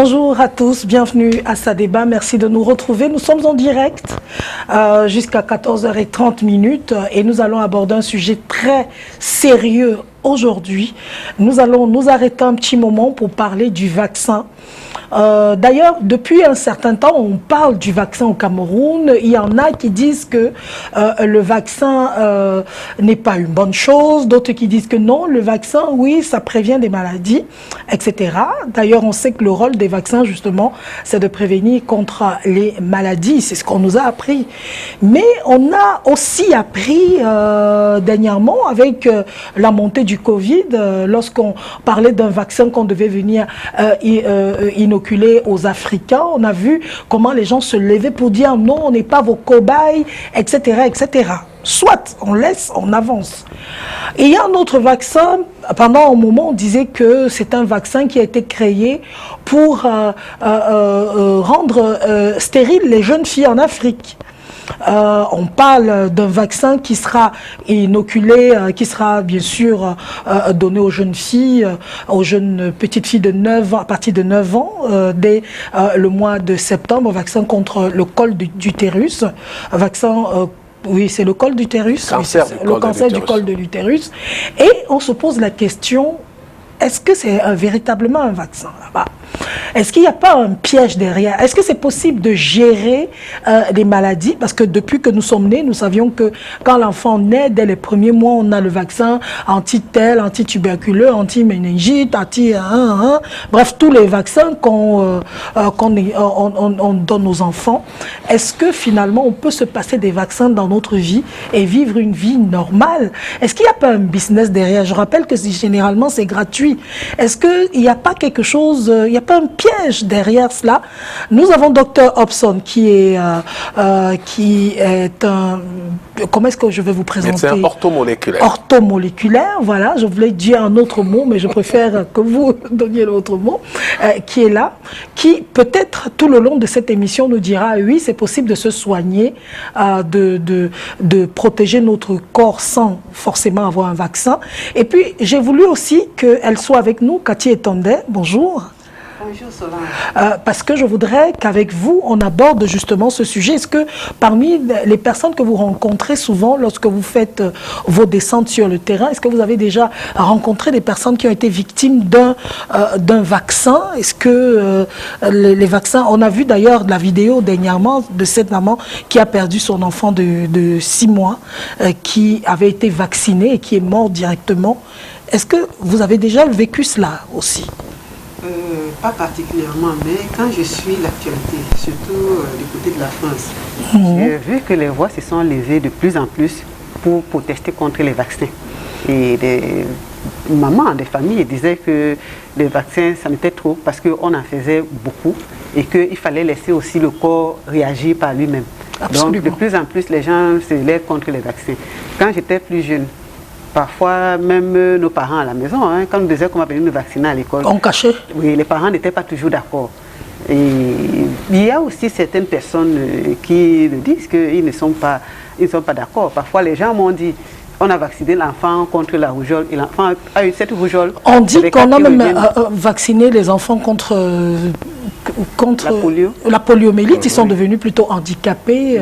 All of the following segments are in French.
Bonjour à tous, bienvenue à Ça débat, merci de nous retrouver. Nous sommes en direct jusqu'à 14h30 et nous allons aborder un sujet très sérieux aujourd'hui. Nous allons nous arrêter un petit moment pour parler du vaccin. D'ailleurs, depuis un certain temps, on parle du vaccin au Cameroun. Il y en a qui disent que le vaccin n'est pas une bonne chose. D'autres qui disent que non, le vaccin, oui, ça prévient des maladies, etc. D'ailleurs, on sait que le rôle des vaccins, justement, c'est de prévenir contre les maladies. C'est ce qu'on nous a appris. Mais on a aussi appris dernièrement, avec la montée du Covid, lorsqu'on parlait d'un vaccin qu'on devait venir inoculer aux Africains, on a vu comment les gens se levaient pour dire non, on n'est pas vos cobayes, etc., etc. Soit on laisse, on avance. Et il y a un autre vaccin, pendant un moment on disait que c'est un vaccin qui a été créé pour rendre stériles les jeunes filles en Afrique. On parle d'un vaccin qui sera inoculé, qui sera bien sûr donné aux jeunes filles, aux jeunes petites filles de 9 ans, à partir de 9 ans, dès le mois de septembre, vaccin contre le col d'utérus, vaccin oui, c'est le col d'utérus, le cancer du col de l'utérus. Et on se pose la question, est-ce que c'est véritablement un vaccin là-bas? Est-ce qu'il n'y a pas un piège derrière? Est-ce que c'est possible de gérer des maladies? Parce que depuis que nous sommes nés, nous savions que quand l'enfant naît, dès les premiers mois, on a le vaccin anti-tel, anti-tuberculeux, anti-méningite, bref, tous les vaccins qu'on donne aux enfants. Est-ce que finalement, on peut se passer des vaccins dans notre vie et vivre une vie normale? Est-ce qu'il n'y a pas un business derrière? Je rappelle que généralement, c'est gratuit. Est-ce qu'il n'y a pas quelque chose, il n'y a pas un piège derrière cela? Nous avons Dr Hobson qui est un... Comment est-ce que je vais vous présenter? C'est un orthomoléculaire. Orthomoléculaire, voilà. Je voulais dire un autre mot, mais je préfère que vous donniez l'autre mot. Qui est là, qui peut-être tout le long de cette émission nous dira oui, c'est possible de se soigner, de protéger notre corps sans forcément avoir un vaccin. Et puis, j'ai voulu aussi qu'elle soit avec nous, Cathy Etondet. Bonjour. Bonjour Solange. Parce que je voudrais qu'avec vous, on aborde justement ce sujet. Est-ce que parmi les personnes que vous rencontrez souvent lorsque vous faites vos descentes sur le terrain, est-ce que vous avez déjà rencontré des personnes qui ont été victimes d'un vaccin? Est-ce que les vaccins... On a vu d'ailleurs la vidéo dernièrement de cette maman qui a perdu son enfant de 6 mois, qui avait été vacciné et qui est mort directement. Est-ce que vous avez déjà vécu cela aussi? Pas particulièrement, mais quand je suis l'actualité, surtout du côté de la France, j'ai vu que les voix se sont levées de plus en plus pour protester contre les vaccins. Et des mamans, des familles disaient que les vaccins, ça n'était trop parce qu'on en faisait beaucoup et qu'il fallait laisser aussi le corps réagir par lui-même. Donc de plus en plus, les gens se lèvent contre les vaccins. Quand j'étais plus jeune, parfois, même nos parents à la maison, quand nous disions qu'on va venir nous vacciner à l'école, on cachait. Oui, les parents n'étaient pas toujours d'accord. Et il y a aussi certaines personnes qui nous disent qu'ils ne sont pas d'accord. Parfois, les gens m'ont dit, on a vacciné l'enfant contre la rougeole et l'enfant a eu cette rougeole. On dit qu'on a même vacciné les enfants contre la poliomyélite. Ils sont devenus plutôt handicapés.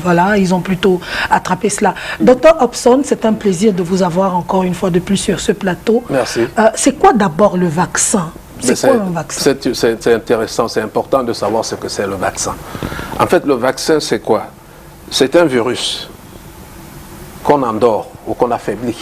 Voilà, ils ont plutôt attrapé cela. Docteur Hobson, c'est un plaisir de vous avoir encore une fois de plus sur ce plateau. Merci. C'est quoi d'abord le vaccin? C'est quoi un vaccin? C'est intéressant, c'est important de savoir ce que c'est le vaccin. En fait, le vaccin, c'est quoi? C'est un virus qu'on endort ou qu'on affaiblit.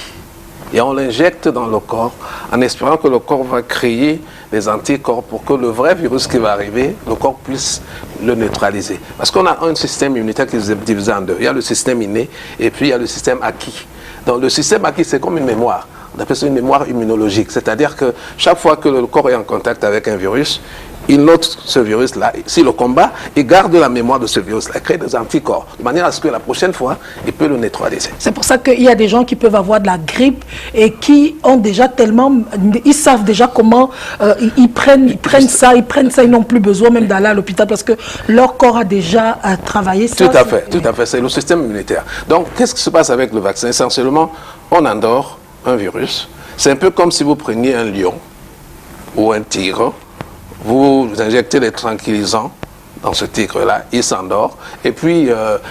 Et on l'injecte dans le corps en espérant que le corps va créer des anticorps pour que le vrai virus qui va arriver, le corps puisse le neutraliser. Parce qu'on a un système immunitaire qui est divisé en deux. Il y a le système inné et puis il y a le système acquis. Donc le système acquis, c'est comme une mémoire. On appelle ça une mémoire immunologique. C'est-à-dire que chaque fois que le corps est en contact avec un virus, il note ce virus-là. S'il le combat, il garde la mémoire de ce virus-là, il crée des anticorps, de manière à ce que la prochaine fois, il peut le neutraliser. C'est pour ça qu'il y a des gens qui peuvent avoir de la grippe et qui ont déjà tellement... Ils savent déjà comment ils prennent ça, ils n'ont plus besoin même d'aller à l'hôpital parce que leur corps a déjà travaillé ça. Tout à fait, c'est le système immunitaire. Donc, qu'est-ce qui se passe avec le vaccin? Essentiellement, on endort un virus. C'est un peu comme si vous preniez un lion ou un tigre. vous injectez les tranquillisants dans ce tigre-là, il s'endort, et puis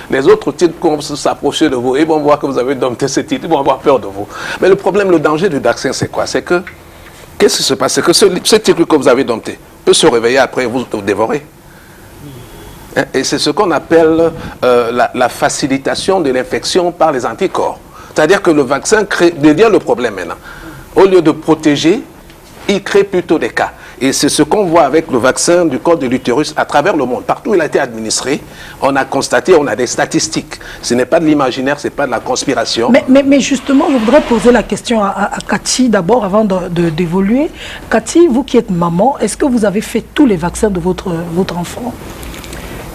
les autres tigres commencent à s'approcher de vous, ils vont voir que vous avez dompté ce tigre, ils vont avoir peur de vous. Mais le problème, le danger du vaccin, c'est quoi? C'est que, qu'est-ce qui se passe? C'est que ce tigre que vous avez dompté peut se réveiller après et vous dévorer. Et c'est ce qu'on appelle la facilitation de l'infection par les anticorps. C'est-à-dire que le vaccin devient le problème maintenant. Au lieu de protéger, il crée plutôt des cas. Et c'est ce qu'on voit avec le vaccin du col de l'utérus à travers le monde. Partout où il a été administré, on a constaté, on a des statistiques. Ce n'est pas de l'imaginaire, ce n'est pas de la conspiration. Mais justement, je voudrais poser la question à Cathy d'abord, avant d'évoluer. Cathy, vous qui êtes maman, est-ce que vous avez fait tous les vaccins de votre enfant?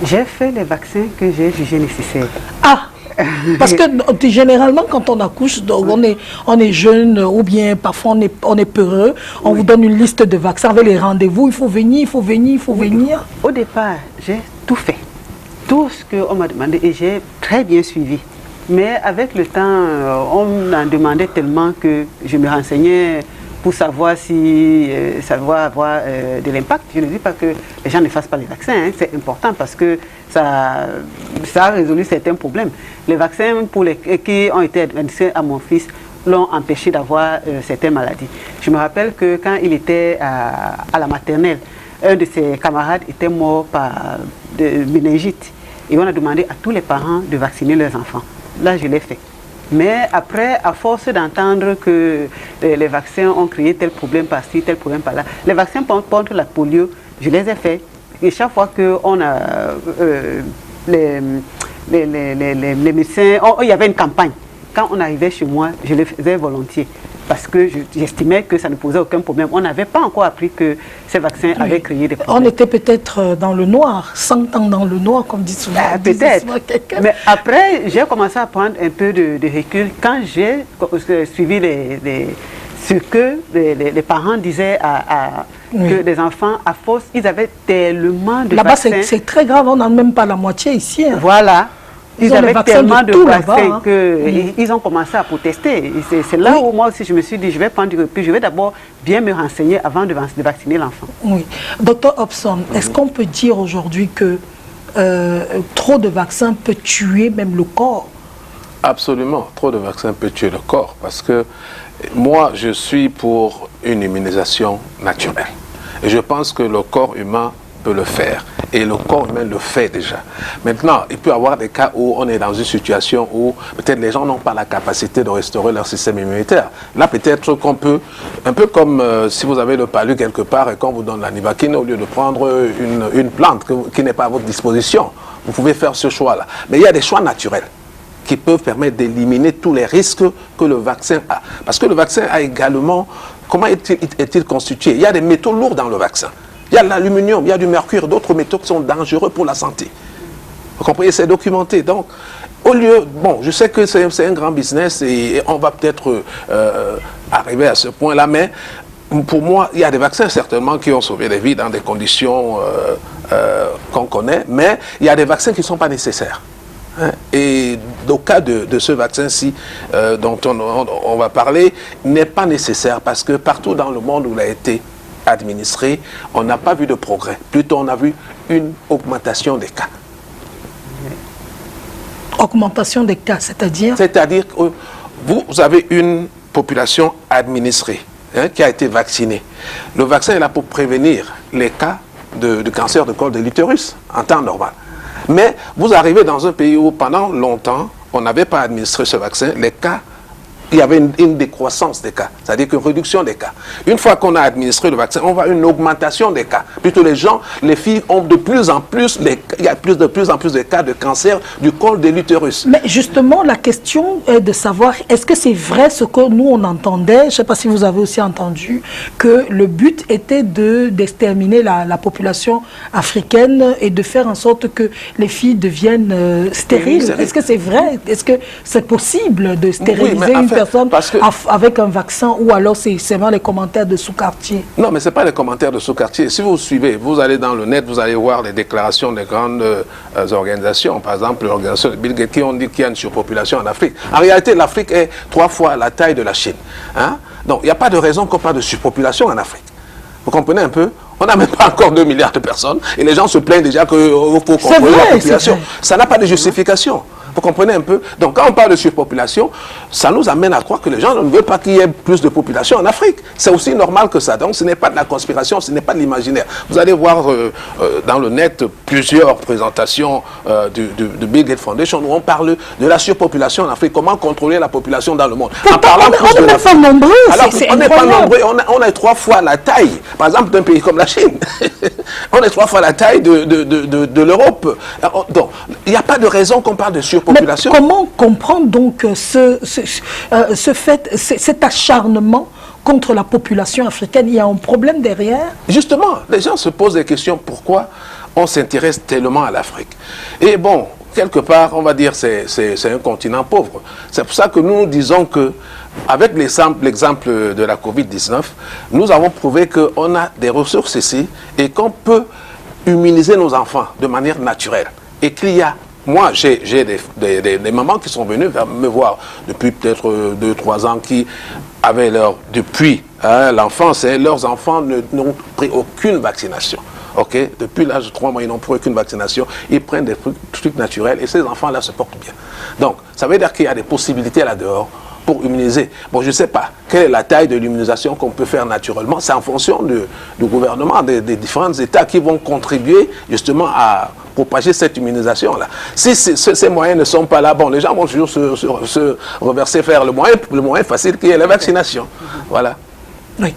J'ai fait les vaccins que j'ai jugés nécessaires. Ah! Parce que généralement, quand on accouche, on est jeune ou bien parfois on est peureux, on vous donne une liste de vaccins avec les rendez-vous, il faut venir, il faut venir, il faut venir. Au départ, j'ai tout fait. Tout ce qu'on m'a demandé et j'ai très bien suivi. Mais avec le temps, on en demandait tellement que je me renseignais pour savoir si ça va avoir de l'impact. Je ne dis pas que les gens ne fassent pas les vaccins, hein. C'est important parce que ça a résolu certains problèmes. Les vaccins qui ont été administrés à mon fils l'ont empêché d'avoir certaines maladies. Je me rappelle que quand il était à la maternelle, un de ses camarades était mort de méningite. Et on a demandé à tous les parents de vacciner leurs enfants. Là, je l'ai fait. Mais après, à force d'entendre que les vaccins ont créé tel problème par-ci, tel problème par-là, les vaccins contre la polio, je les ai faits. Et chaque fois qu'on a les médecins, il y avait une campagne. Quand on arrivait chez moi, je les faisais volontiers. Parce que j'estimais que ça ne posait aucun problème. On n'avait pas encore appris que ces vaccins avaient créé des problèmes. On était peut-être dans le noir, 100 ans dans le noir, comme dit souvent. Peut-être. Mais après, j'ai commencé à prendre un peu de recul quand j'ai suivi ce que les parents disaient que les enfants, à force, ils avaient tellement de vaccins. Là-bas, c'est très grave, on n'en a même pas la moitié ici. Hein. Voilà. Ils avaient tellement de vaccins qu'ils ils ont commencé à protester. C'est là où moi aussi je me suis dit, je vais prendre du recul, je vais d'abord bien me renseigner avant de vacciner l'enfant. Oui. Docteur Hobson, est-ce qu'on peut dire aujourd'hui que trop de vaccins peut tuer même le corps? Absolument, trop de vaccins peut tuer le corps parce que moi je suis pour une immunisation naturelle. Et je pense que le corps humain peut le faire. Et le corps humain le fait déjà. Maintenant, il peut y avoir des cas où on est dans une situation où peut-être les gens n'ont pas la capacité de restaurer leur système immunitaire. Là, peut-être qu'on peut, un peu comme si vous avez le palu quelque part et qu'on vous donne la nivaquine, au lieu de prendre une plante qui n'est pas à votre disposition, vous pouvez faire ce choix-là. Mais il y a des choix naturels qui peuvent permettre d'éliminer tous les risques que le vaccin a. Parce que le vaccin a également, comment est-il constitué? Il y a des métaux lourds dans le vaccin. Il y a l'aluminium, il y a du mercure, d'autres métaux qui sont dangereux pour la santé. Vous comprenez? C'est documenté. Donc, au lieu... Bon, je sais que c'est un grand business et on va peut-être arriver à ce point-là, mais pour moi, il y a des vaccins certainement qui ont sauvé des vies dans des conditions qu'on connaît, mais il y a des vaccins qui ne sont pas nécessaires. Hein? Et au cas de ce vaccin-ci dont on va parler, n'est pas nécessaire parce que partout dans le monde où il a été administré, on n'a pas vu de progrès. Plutôt, on a vu une augmentation des cas. Augmentation des cas, c'est-à-dire? C'est-à-dire que vous avez une population administrée qui a été vaccinée. Le vaccin est là pour prévenir les cas de cancer de col de l'utérus en temps normal. Mais vous arrivez dans un pays où pendant longtemps, on n'avait pas administré ce vaccin, les cas, il y avait une décroissance des cas, c'est-à-dire une réduction des cas. Une fois qu'on a administré le vaccin, on voit une augmentation des cas. Plutôt les filles ont de plus en plus, il y a de plus en plus de cas de cancer du col de l'utérus. Mais justement, la question est de savoir, est-ce que c'est vrai ce que nous on entendait, je ne sais pas si vous avez aussi entendu, que le but était d'exterminer la population africaine et de faire en sorte que les filles deviennent stériles. Est-ce que c'est vrai? Est-ce que c'est possible de stériliser une personne avec un vaccin, ou alors c'est seulement les commentaires de sous-quartier? Non, mais ce n'est pas les commentaires de sous-quartier. Si vous suivez, vous allez dans le net, vous allez voir les déclarations des grandes organisations, par exemple l'organisation de Bill Gates, qui ont dit qu'il y a une surpopulation en Afrique. En réalité, l'Afrique est 3 fois la taille de la Chine. Hein? Donc, il n'y a pas de raison qu'on parle de surpopulation en Afrique. Vous comprenez un peu? On n'a même pas encore 2 milliards de personnes et les gens se plaignent déjà qu'il faut contrôler la population. Ça n'a pas de justification. Vous comprenez un peu? Donc quand on parle de surpopulation, ça nous amène à croire que les gens ne veulent pas qu'il y ait plus de population en Afrique. C'est aussi normal que ça. Donc ce n'est pas de la conspiration, ce n'est pas de l'imaginaire. Vous allez voir dans le net plusieurs présentations du Bill Gates Foundation où on parle de la surpopulation en Afrique. Comment contrôler la population dans le monde. En parlant on n'est pas nombreux. Alors on n'est pas nombreux, on est 3 fois la taille, par exemple, d'un pays comme la Chine. On est 3 fois la taille de l'Europe. Donc il n'y a pas de raison qu'on parle de surpopulation. Mais comment comprendre donc cet acharnement contre la population africaine? Il y a un problème derrière? Justement, les gens se posent des questions. Pourquoi on s'intéresse tellement à l'Afrique? Et bon, quelque part, on va dire c'est un continent pauvre. C'est pour ça que nous disons que, avec l'exemple de la Covid-19, nous avons prouvé qu'on a des ressources ici et qu'on peut immuniser nos enfants de manière naturelle. Et qu'il y a moi, j'ai des mamans qui sont venues me voir depuis peut-être 2-3 ans qui avaient depuis l'enfance, leurs enfants n'ont pris aucune vaccination. Okay? Depuis l'âge de 3 mois, ils n'ont pris aucune vaccination. Ils prennent des trucs naturels et ces enfants-là se portent bien. Donc, ça veut dire qu'il y a des possibilités là-dehors pour immuniser. Bon, je ne sais pas quelle est la taille de l'immunisation qu'on peut faire naturellement. C'est en fonction du gouvernement, des différents États qui vont contribuer justement à propager cette immunisation-là. Si ces moyens ne sont pas là, bon, les gens vont toujours se reverser vers le moyen facile qui est la vaccination. Voilà. Oui.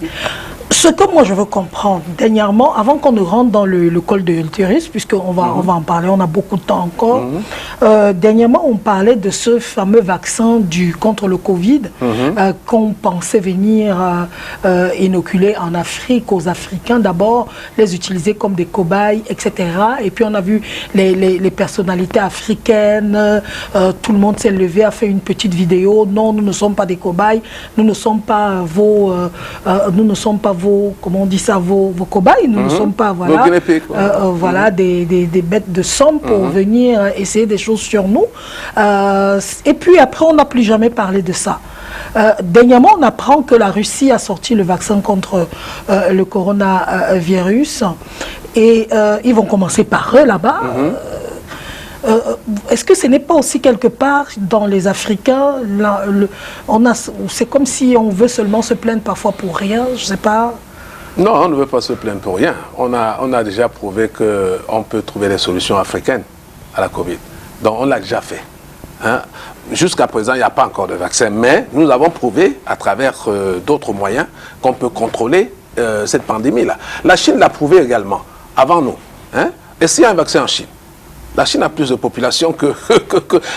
Ce que moi je veux comprendre, dernièrement, avant qu'on ne rentre dans le col de l'utérus, puisqu'on va en parler, on a beaucoup de temps encore, dernièrement on parlait de ce fameux vaccin contre le Covid qu'on pensait venir inoculer en Afrique aux Africains, d'abord les utiliser comme des cobayes, etc. Et puis on a vu les personnalités africaines, tout le monde s'est levé, a fait une petite vidéo, non, nous ne sommes pas des cobayes, nous ne sommes pas vos comment on dit ça, vos cobayes, nous ne sommes pas, voilà, voilà, des bêtes de somme pour venir essayer des choses sur nous. Et puis après, on n'a plus jamais parlé de ça. Dernièrement, on apprend que la Russie a sorti le vaccin contre le coronavirus et ils vont commencer par eux là-bas. Est-ce que ce n'est pas aussi quelque part dans les Africains, c'est comme si on veut seulement se plaindre parfois pour rien, je ne sais pas. Non, on ne veut pas se plaindre pour rien. On a déjà prouvé qu'on peut trouver des solutions africaines à la Covid. Donc on l'a déjà fait. Hein? Jusqu'à présent, il n'y a pas encore de vaccin, mais nous avons prouvé à travers d'autres moyens qu'on peut contrôler cette pandémie-là. La Chine l'a prouvé également, avant nous. Hein? Et s'il y a un vaccin en Chine, la Chine a plus de population que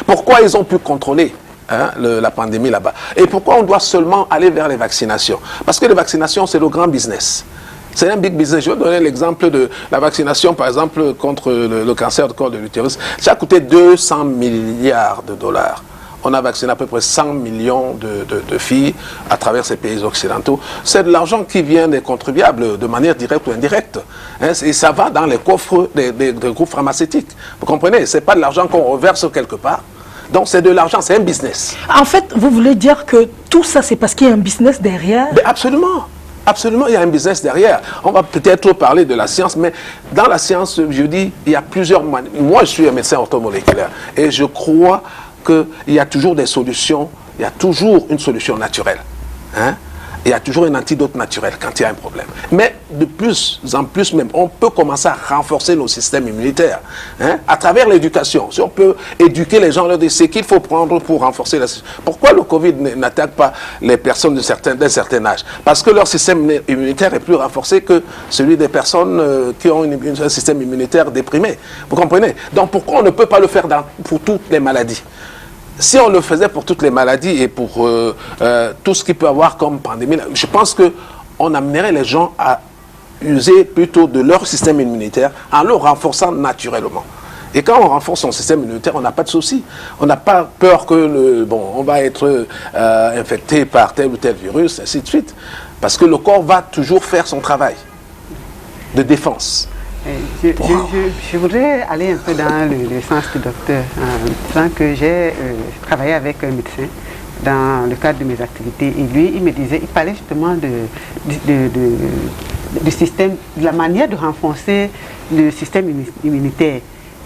pourquoi ils ont pu contrôler la pandémie là-bas? Et pourquoi on doit seulement aller vers les vaccinations? Parce que les vaccinations, c'est le grand business. C'est un big business. Je vais donner l'exemple de la vaccination, par exemple, contre le cancer du col de l'utérus. Ça a coûté 200 milliards de dollars. On a vacciné à peu près 100 millions de filles à travers ces pays occidentaux. C'est de l'argent qui vient des contribuables de manière directe ou indirecte. Hein, et ça va dans les coffres des groupes pharmaceutiques. Vous comprenez? Ce n'est pas de l'argent qu'on reverse quelque part. Donc c'est de l'argent, c'est un business. En fait, vous voulez dire que tout ça, c'est parce qu'il y a un business derrière? Mais absolument. Absolument, il y a un business derrière. On va peut-être parler de la science, mais dans la science, je dis, il y a plusieurs manières. Moi, je suis un médecin orthomoléculaire et je crois qu'il y a toujours des solutions, il y a toujours une solution naturelle. Hein? Il y a toujours un antidote naturel quand il y a un problème. Mais de plus en plus même, on peut commencer à renforcer nos systèmes immunitaires. Hein? À travers l'éducation, si on peut éduquer les gens, leur dire ce qu'il faut prendre pour renforcer la... Pourquoi le Covid n'attaque pas les personnes d'un certain âge? Parce que leur système immunitaire est plus renforcé que celui des personnes qui ont un système immunitaire déprimé. Vous comprenez? Donc pourquoi on ne peut pas le faire pour toutes les maladies? Si on le faisait pour toutes les maladies et pour tout ce qu'il peut avoir comme pandémie, je pense qu'on amènerait les gens à user plutôt de leur système immunitaire en le renforçant naturellement. Et quand on renforce son système immunitaire, on n'a pas de souci. On n'a pas peur que on va être infecté par tel ou tel virus, ainsi de suite. Parce que le corps va toujours faire son travail de défense. Je voudrais aller un peu dans le sens du docteur, en que j'ai travaillé avec un médecin dans le cadre de mes activités. Et lui, il me disait, il parlait justement de la manière de renforcer le système immunitaire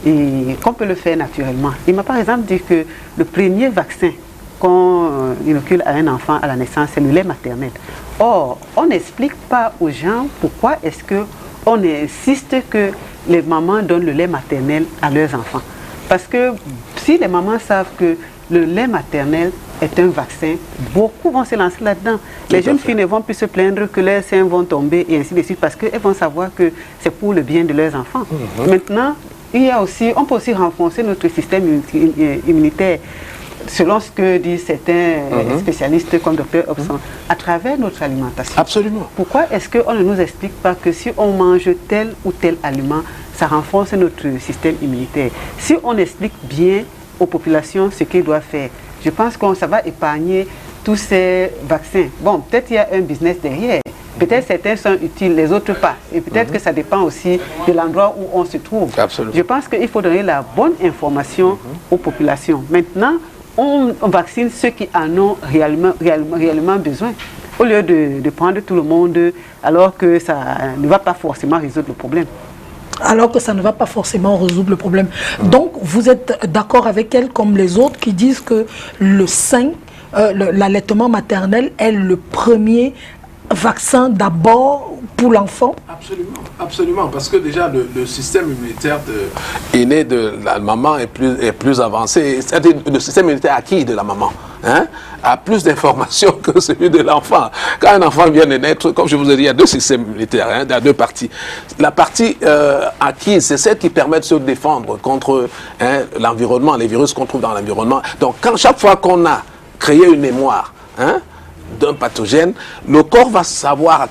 et qu'on peut le faire naturellement. Il m'a par exemple dit que le premier vaccin qu'on inocule à un enfant à la naissance, c'est le lait maternel. Or, on n'explique pas aux gens pourquoi est-ce qu'on insiste que les mamans donnent le lait maternel à leurs enfants. Parce que si les mamans savent que le lait maternel est un vaccin, beaucoup vont se lancer là-dedans. Les jeunes filles ne vont plus se plaindre que leurs seins vont tomber et ainsi de suite parce qu'elles vont savoir que c'est pour le bien de leurs enfants. Maintenant, on peut aussi renforcer notre système immunitaire selon ce que disent certains spécialistes comme Dr Hobson, à travers notre alimentation. Absolument. Pourquoi est-ce qu'on ne nous explique pas que si on mange tel ou tel aliment, ça renforce notre système immunitaire? Si on explique bien aux populations ce qu'ils doivent faire, je pense que ça va épargner tous ces vaccins. Bon, peut-être il y a un business derrière. Peut-être certains sont utiles, les autres pas. Et peut-être que ça dépend aussi de l'endroit où on se trouve. Absolument. Je pense qu'il faut donner la bonne information aux populations. Maintenant, on vaccine ceux qui en ont réellement besoin, au lieu de prendre tout le monde alors que ça ne va pas forcément résoudre le problème. Alors que ça ne va pas forcément résoudre le problème. Donc, vous êtes d'accord avec elle comme les autres qui disent que le sein, l'allaitement maternel est le premier vaccin d'abord pour l'enfant? Absolument, absolument, parce que déjà le système immunitaire inné de la maman est plus avancé, c'est-à-dire le système immunitaire acquis de la maman a plus d'informations que celui de l'enfant. Quand un enfant vient de naître, comme je vous ai dit, il y a deux systèmes immunitaires, il y a deux parties. La partie acquise, c'est celle qui permet de se défendre contre l'environnement, les virus qu'on trouve dans l'environnement. Donc, chaque fois qu'on a créé une mémoire, d'un pathogène, le corps va savoir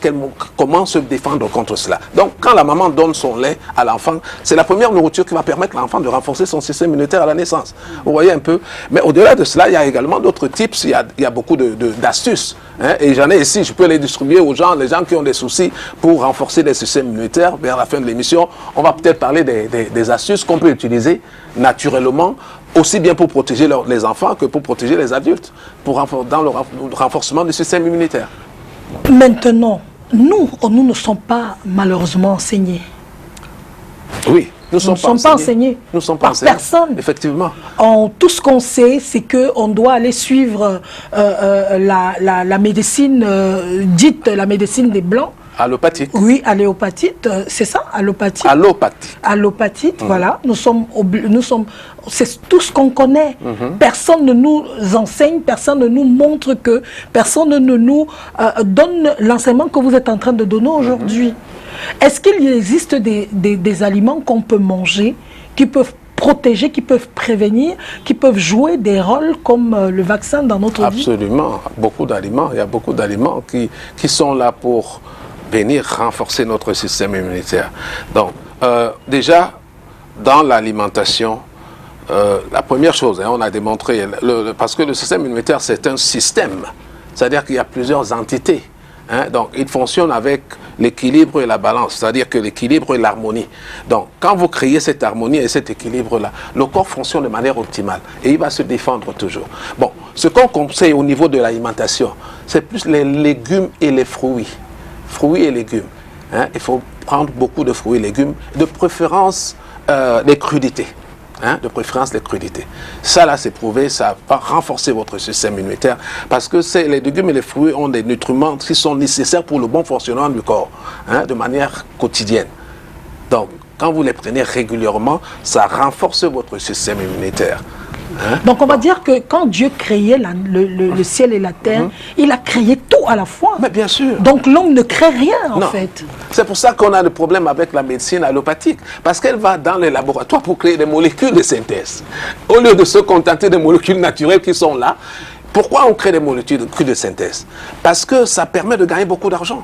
comment se défendre contre cela. Donc, quand la maman donne son lait à l'enfant, c'est la première nourriture qui va permettre à l'enfant de renforcer son système immunitaire à la naissance. Vous voyez un peu? Mais au-delà de cela, il y a également d'autres tips, il y a beaucoup d'astuces. Et j'en ai ici, je peux les distribuer aux gens, les gens qui ont des soucis pour renforcer les systèmes immunitaires. Vers la fin de l'émission, on va peut-être parler des astuces qu'on peut utiliser naturellement, aussi bien pour protéger les enfants que pour protéger les adultes, dans le renforcement du système immunitaire. Maintenant, nous ne sommes pas malheureusement enseignés. Oui, nous ne sommes pas enseignés. Nous ne sommes pas par enseignés. Personne. Effectivement. Tout ce qu'on sait, c'est qu'on doit aller suivre la médecine dite la médecine des Blancs. Allopathique. Oui, alléopathite, c'est ça, allopathie. Allopathique, voilà. C'est tout ce qu'on connaît. Personne ne nous enseigne, personne ne nous montre que, personne ne nous donne l'enseignement que vous êtes en train de donner aujourd'hui. Est-ce qu'il existe des aliments qu'on peut manger, qui peuvent protéger, qui peuvent prévenir, qui peuvent jouer des rôles comme le vaccin dans notre vie? Absolument, beaucoup d'aliments. Il y a beaucoup d'aliments qui sont là pour venir renforcer notre système immunitaire. Donc, déjà, dans l'alimentation, la première chose, on a démontré, parce que le système immunitaire, c'est un système, c'est-à-dire qu'il y a plusieurs entités. Donc, il fonctionne avec l'équilibre et la balance, c'est-à-dire que l'équilibre et l'harmonie. Donc, quand vous créez cette harmonie et cet équilibre-là, le corps fonctionne de manière optimale et il va se défendre toujours. Bon, ce qu'on conseille au niveau de l'alimentation, c'est plus les légumes et les fruits. Fruits et légumes. Il faut prendre beaucoup de fruits et légumes, de préférence les crudités. De préférence les crudités. Ça là c'est prouvé, ça va renforcer votre système immunitaire parce que les légumes et les fruits ont des nutriments qui sont nécessaires pour le bon fonctionnement du corps, de manière quotidienne. Donc quand vous les prenez régulièrement, ça renforce votre système immunitaire. Donc on va dire que quand Dieu créait le ciel et la terre, il a créé tout à la fois. Mais bien sûr. Donc l'homme ne crée rien en fait. C'est pour ça qu'on a le problème avec la médecine allopathique. Parce qu'elle va dans les laboratoires pour créer des molécules de synthèse. Au lieu de se contenter des molécules naturelles qui sont là, pourquoi on crée des molécules de synthèse? Parce que ça permet de gagner beaucoup d'argent.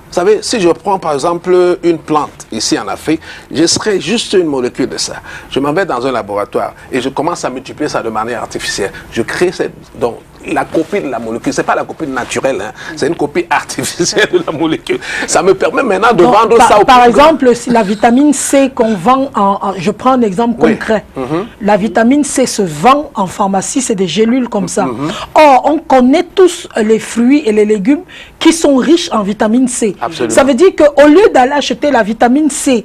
Vous savez, si je prends par exemple une plante ici en Afrique, je serais juste une molécule de ça. Je m'en vais dans un laboratoire et je commence à multiplier ça de manière artificielle. Je crée donc la copie de la molécule. C'est pas la copie naturelle, hein. C'est une copie artificielle de la molécule. Ça me permet maintenant de vendre ça au Par exemple, si la vitamine C qu'on vend je prends un exemple concret. La vitamine C se vend en pharmacie, c'est des gélules comme ça. Or, on connaît tous les fruits et les légumes qui sont riches en vitamine C. Absolument. Ça veut dire qu'au lieu d'aller acheter la vitamine C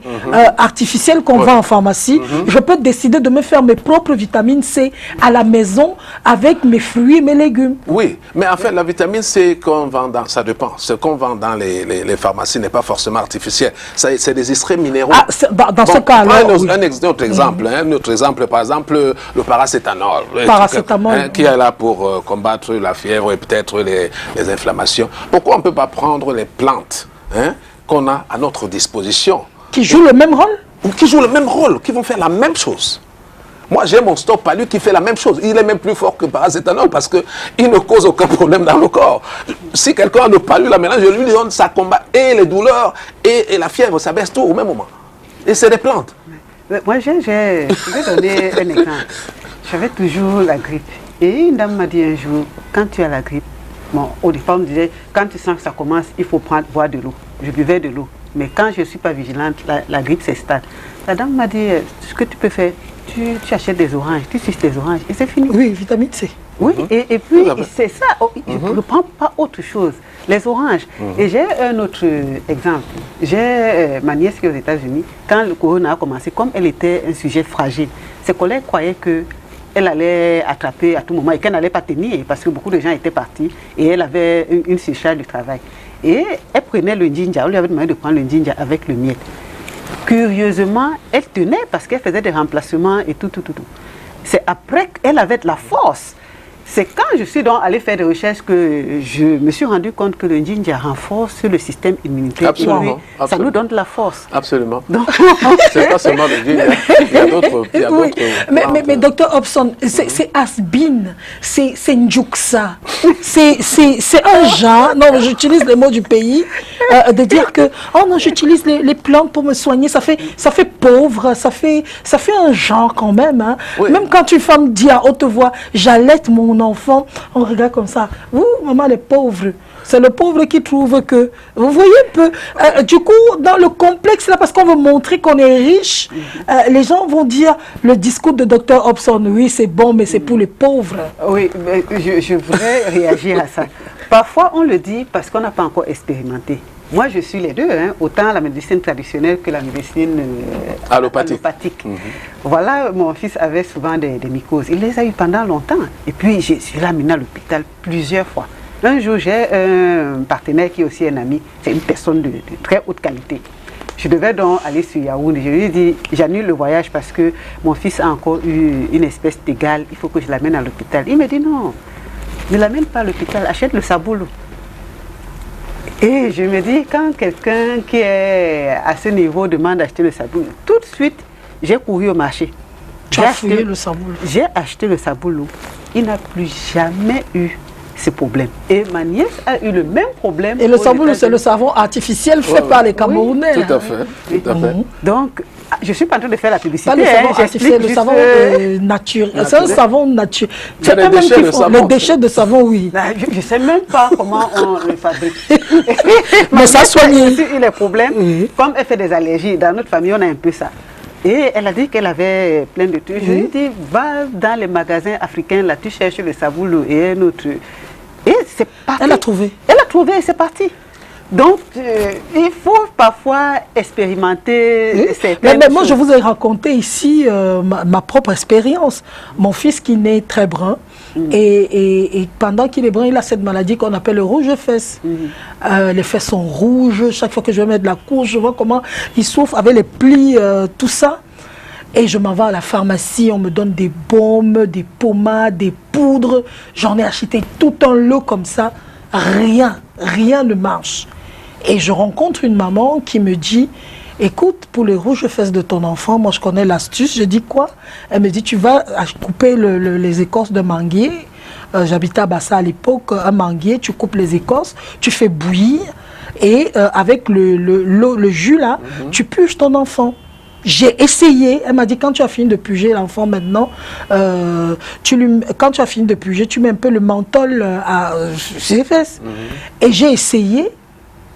artificielle qu'on vend en pharmacie, je peux décider de me faire mes propres vitamines C à la maison avec mes fruits et mes légumes. Oui, mais en fait, la vitamine C qu'on vend dans, ça dépend. Ce qu'on vend dans les pharmacies n'est pas forcément artificiel. C'est des extraits minéraux. Ah, dans ce cas, alors, un autre exemple, un autre exemple, par exemple, le paracétamol. Paracétamol. Qui est là pour combattre la fièvre et peut-être les inflammations. Pourquoi on ne peut pas prendre les plantes qu'on a à notre disposition? Qui jouent le même rôle? Ou qui jouent le même rôle, qui vont faire la même chose. Moi, j'ai mon stop palu qui fait la même chose. Il est même plus fort que le paracétamol parce qu'il ne cause aucun problème dans le corps. Si quelqu'un a le palu, là, maintenant, je lui donne, ça combat et les douleurs et la fièvre, ça baisse tout au même moment. Et c'est des plantes. Moi, je vais donner un exemple. J'avais toujours la grippe. Et une dame m'a dit un jour, quand tu as la grippe, bon, au départ, on me disait, quand tu sens que ça commence, il faut boire de l'eau. Je buvais de l'eau. Mais quand je ne suis pas vigilante, la grippe s'installe. La dame m'a dit, ce que tu peux faire, tu achètes des oranges, tu suces des oranges et c'est fini. Oui, vitamine C. Oui, et puis c'est ça, je ne prends pas autre chose, les oranges. Et j'ai un autre exemple. J'ai ma nièce qui est aux États-Unis, quand le corona a commencé, comme elle était un sujet fragile, ses collègues croyaient qu'elle allait attraper à tout moment et qu'elle n'allait pas tenir parce que beaucoup de gens étaient partis et elle avait une surcharge de travail. Et elle prenait le ginger, on lui avait demandé de prendre le ginger avec le miel. Curieusement, elle tenait parce qu'elle faisait des remplacements et tout. C'est après qu'elle avait de la force. C'est quand je suis donc allée faire des recherches que je me suis rendu compte que le ginger renforce le système immunitaire. Absolument, et lui, absolument. Ça nous donne de la force. Absolument. Donc, c'est pas seulement le ginger, il y a d'autres. Oui. Mais docteur Hobson, c'est Asbin, c'est Njuxa, c'est un genre, non, j'utilise les mots du pays, de dire que, oh non, j'utilise les plantes pour me soigner, ça fait pauvre, ça fait un genre quand même. Hein. Oui. Même quand une femme dit à haute voix, j'allaite mon enfant, on regarde comme ça, ouh, maman, elle est pauvre. C'est le pauvre qui trouve que... Vous voyez un peu, du coup, dans le complexe, là, parce qu'on veut montrer qu'on est riche, les gens vont dire, le discours de Dr Hobson, oui, c'est bon, mais c'est pour les pauvres. oui, mais je voudrais réagir à ça. Parfois, on le dit parce qu'on n'a pas encore expérimenté. Moi, je suis les deux, hein, autant la médecine traditionnelle que la médecine allopathique. Voilà, mon fils avait souvent des mycoses. Il les a eu pendant longtemps. Et puis, je suis amené à l'hôpital plusieurs fois. Un jour, j'ai un partenaire qui est aussi un ami. C'est une personne de très haute qualité. Je devais donc aller sur Yaoundé. Je lui ai dit, j'annule le voyage parce que mon fils a encore eu une espèce d'égale. Il faut que je l'amène à l'hôpital. Il me dit non, ne l'amène pas à l'hôpital, achète le saboulou. Et je me dis, quand quelqu'un qui est à ce niveau demande d'acheter le saboulou, tout de suite, j'ai couru au marché. Tu as fouillé le saboulou. J'ai acheté le saboulou. Il n'a plus jamais eu ce problème. Et ma nièce a eu le même problème. Et le saboulou, c'est le savon artificiel fait par les Camerounais. Oui, tout à fait. Tout à fait. Donc, je suis pas en train de faire la publicité. Pas le savon artificiel, le savon naturel. C'est un savon naturel. C'est les déchets de savon. Les déchets de savon, oui. Je ne sais même pas comment on le fabrique. Mais ça soigne. Il y a les problèmes. Comme elle fait des allergies, dans notre famille, on a un peu ça. Et elle a dit qu'elle avait plein de trucs. Je lui ai dit, va dans les magasins africains, là, tu cherches le saboulou et un autre. Et c'est parti. Elle a trouvé. Elle a trouvé et c'est parti. Donc, il faut parfois expérimenter certaines mais moi, choses. je vous ai raconté ici ma propre expérience. Mon fils qui naît très brun, et pendant qu'il est brun, il a cette maladie qu'on appelle le rouge-fesse. Les fesses sont rouges. Chaque fois que je vais mettre de la couche, je vois comment il souffre avec les plis, tout ça. Et je m'en vais à la pharmacie, on me donne des baumes, des pommades, des poudres. J'en ai acheté tout un lot comme ça. Rien ne marche. Et je rencontre une maman qui me dit, écoute, pour les rouges-fesses de ton enfant, moi je connais l'astuce. Je dis quoi? Elle me dit, tu vas couper les écorces de manguier. J'habitais à Bassa à l'époque, un manguier, tu coupes les écorces, tu fais bouillir et avec le jus là, tu puges ton enfant. J'ai essayé, elle m'a dit quand tu as fini de puger l'enfant maintenant, quand tu as fini de puger, tu mets un peu le menthol à ses fesses. Et j'ai essayé,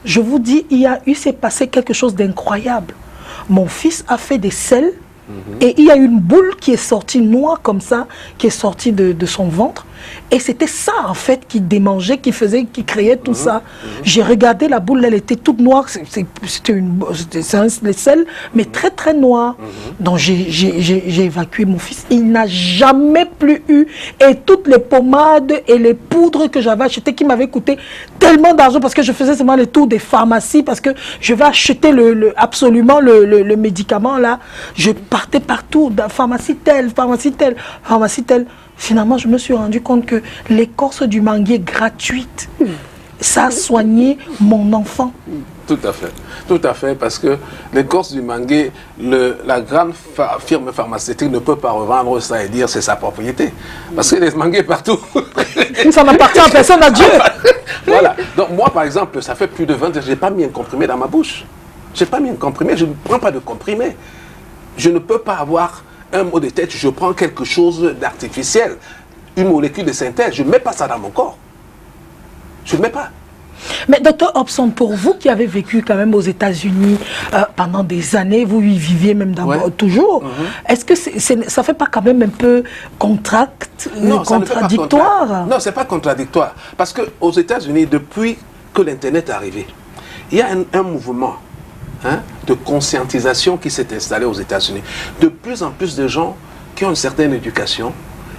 je vous dis, s'est passé quelque chose d'incroyable. Mon fils a fait des selles et il y a une boule qui est sortie noire comme ça, qui est sortie de son ventre. Et c'était ça en fait qui démangeait, qui créait tout ça. J'ai regardé la boule, elle était toute noire, c'était les selles, mais très très noire. Donc j'ai évacué mon fils. Il n'a jamais plus eu, et toutes les pommades et les poudres que j'avais achetées, qui m'avaient coûté tellement d'argent, parce que je faisais seulement le tour des pharmacies, parce que je vais acheter absolument le médicament là. Je partais partout, pharmacie telle, pharmacie telle, pharmacie telle. Finalement, je me suis rendu compte que l'écorce du manguier gratuite, ça a soigné mon enfant. Tout à fait, parce que l'écorce du manguier, la grande firme pharmaceutique ne peut pas revendre ça et dire c'est sa propriété. Parce que les manguiers partout. Ça n'appartient à personne, à Dieu. Voilà. Donc moi, par exemple, ça fait plus de 20 ans que je n'ai pas mis un comprimé dans ma bouche. Je n'ai pas mis un comprimé, je ne prends pas de comprimé. Je ne peux pas avoir un mot de tête, je prends quelque chose d'artificiel, une molécule de synthèse, je ne mets pas ça dans mon corps. Je ne mets pas. Mais docteur Hobson, pour vous qui avez vécu quand même aux États-Unis pendant des années, vous y viviez même toujours, est-ce que ça ne fait pas quand même un peu contradictoire? Non, ce n'est pas contradictoire. Parce qu'aux États-Unis, depuis que l'Internet est arrivé, il y a un mouvement de conscientisation qui s'est installé aux États-Unis. De plus en plus de gens qui ont une certaine éducation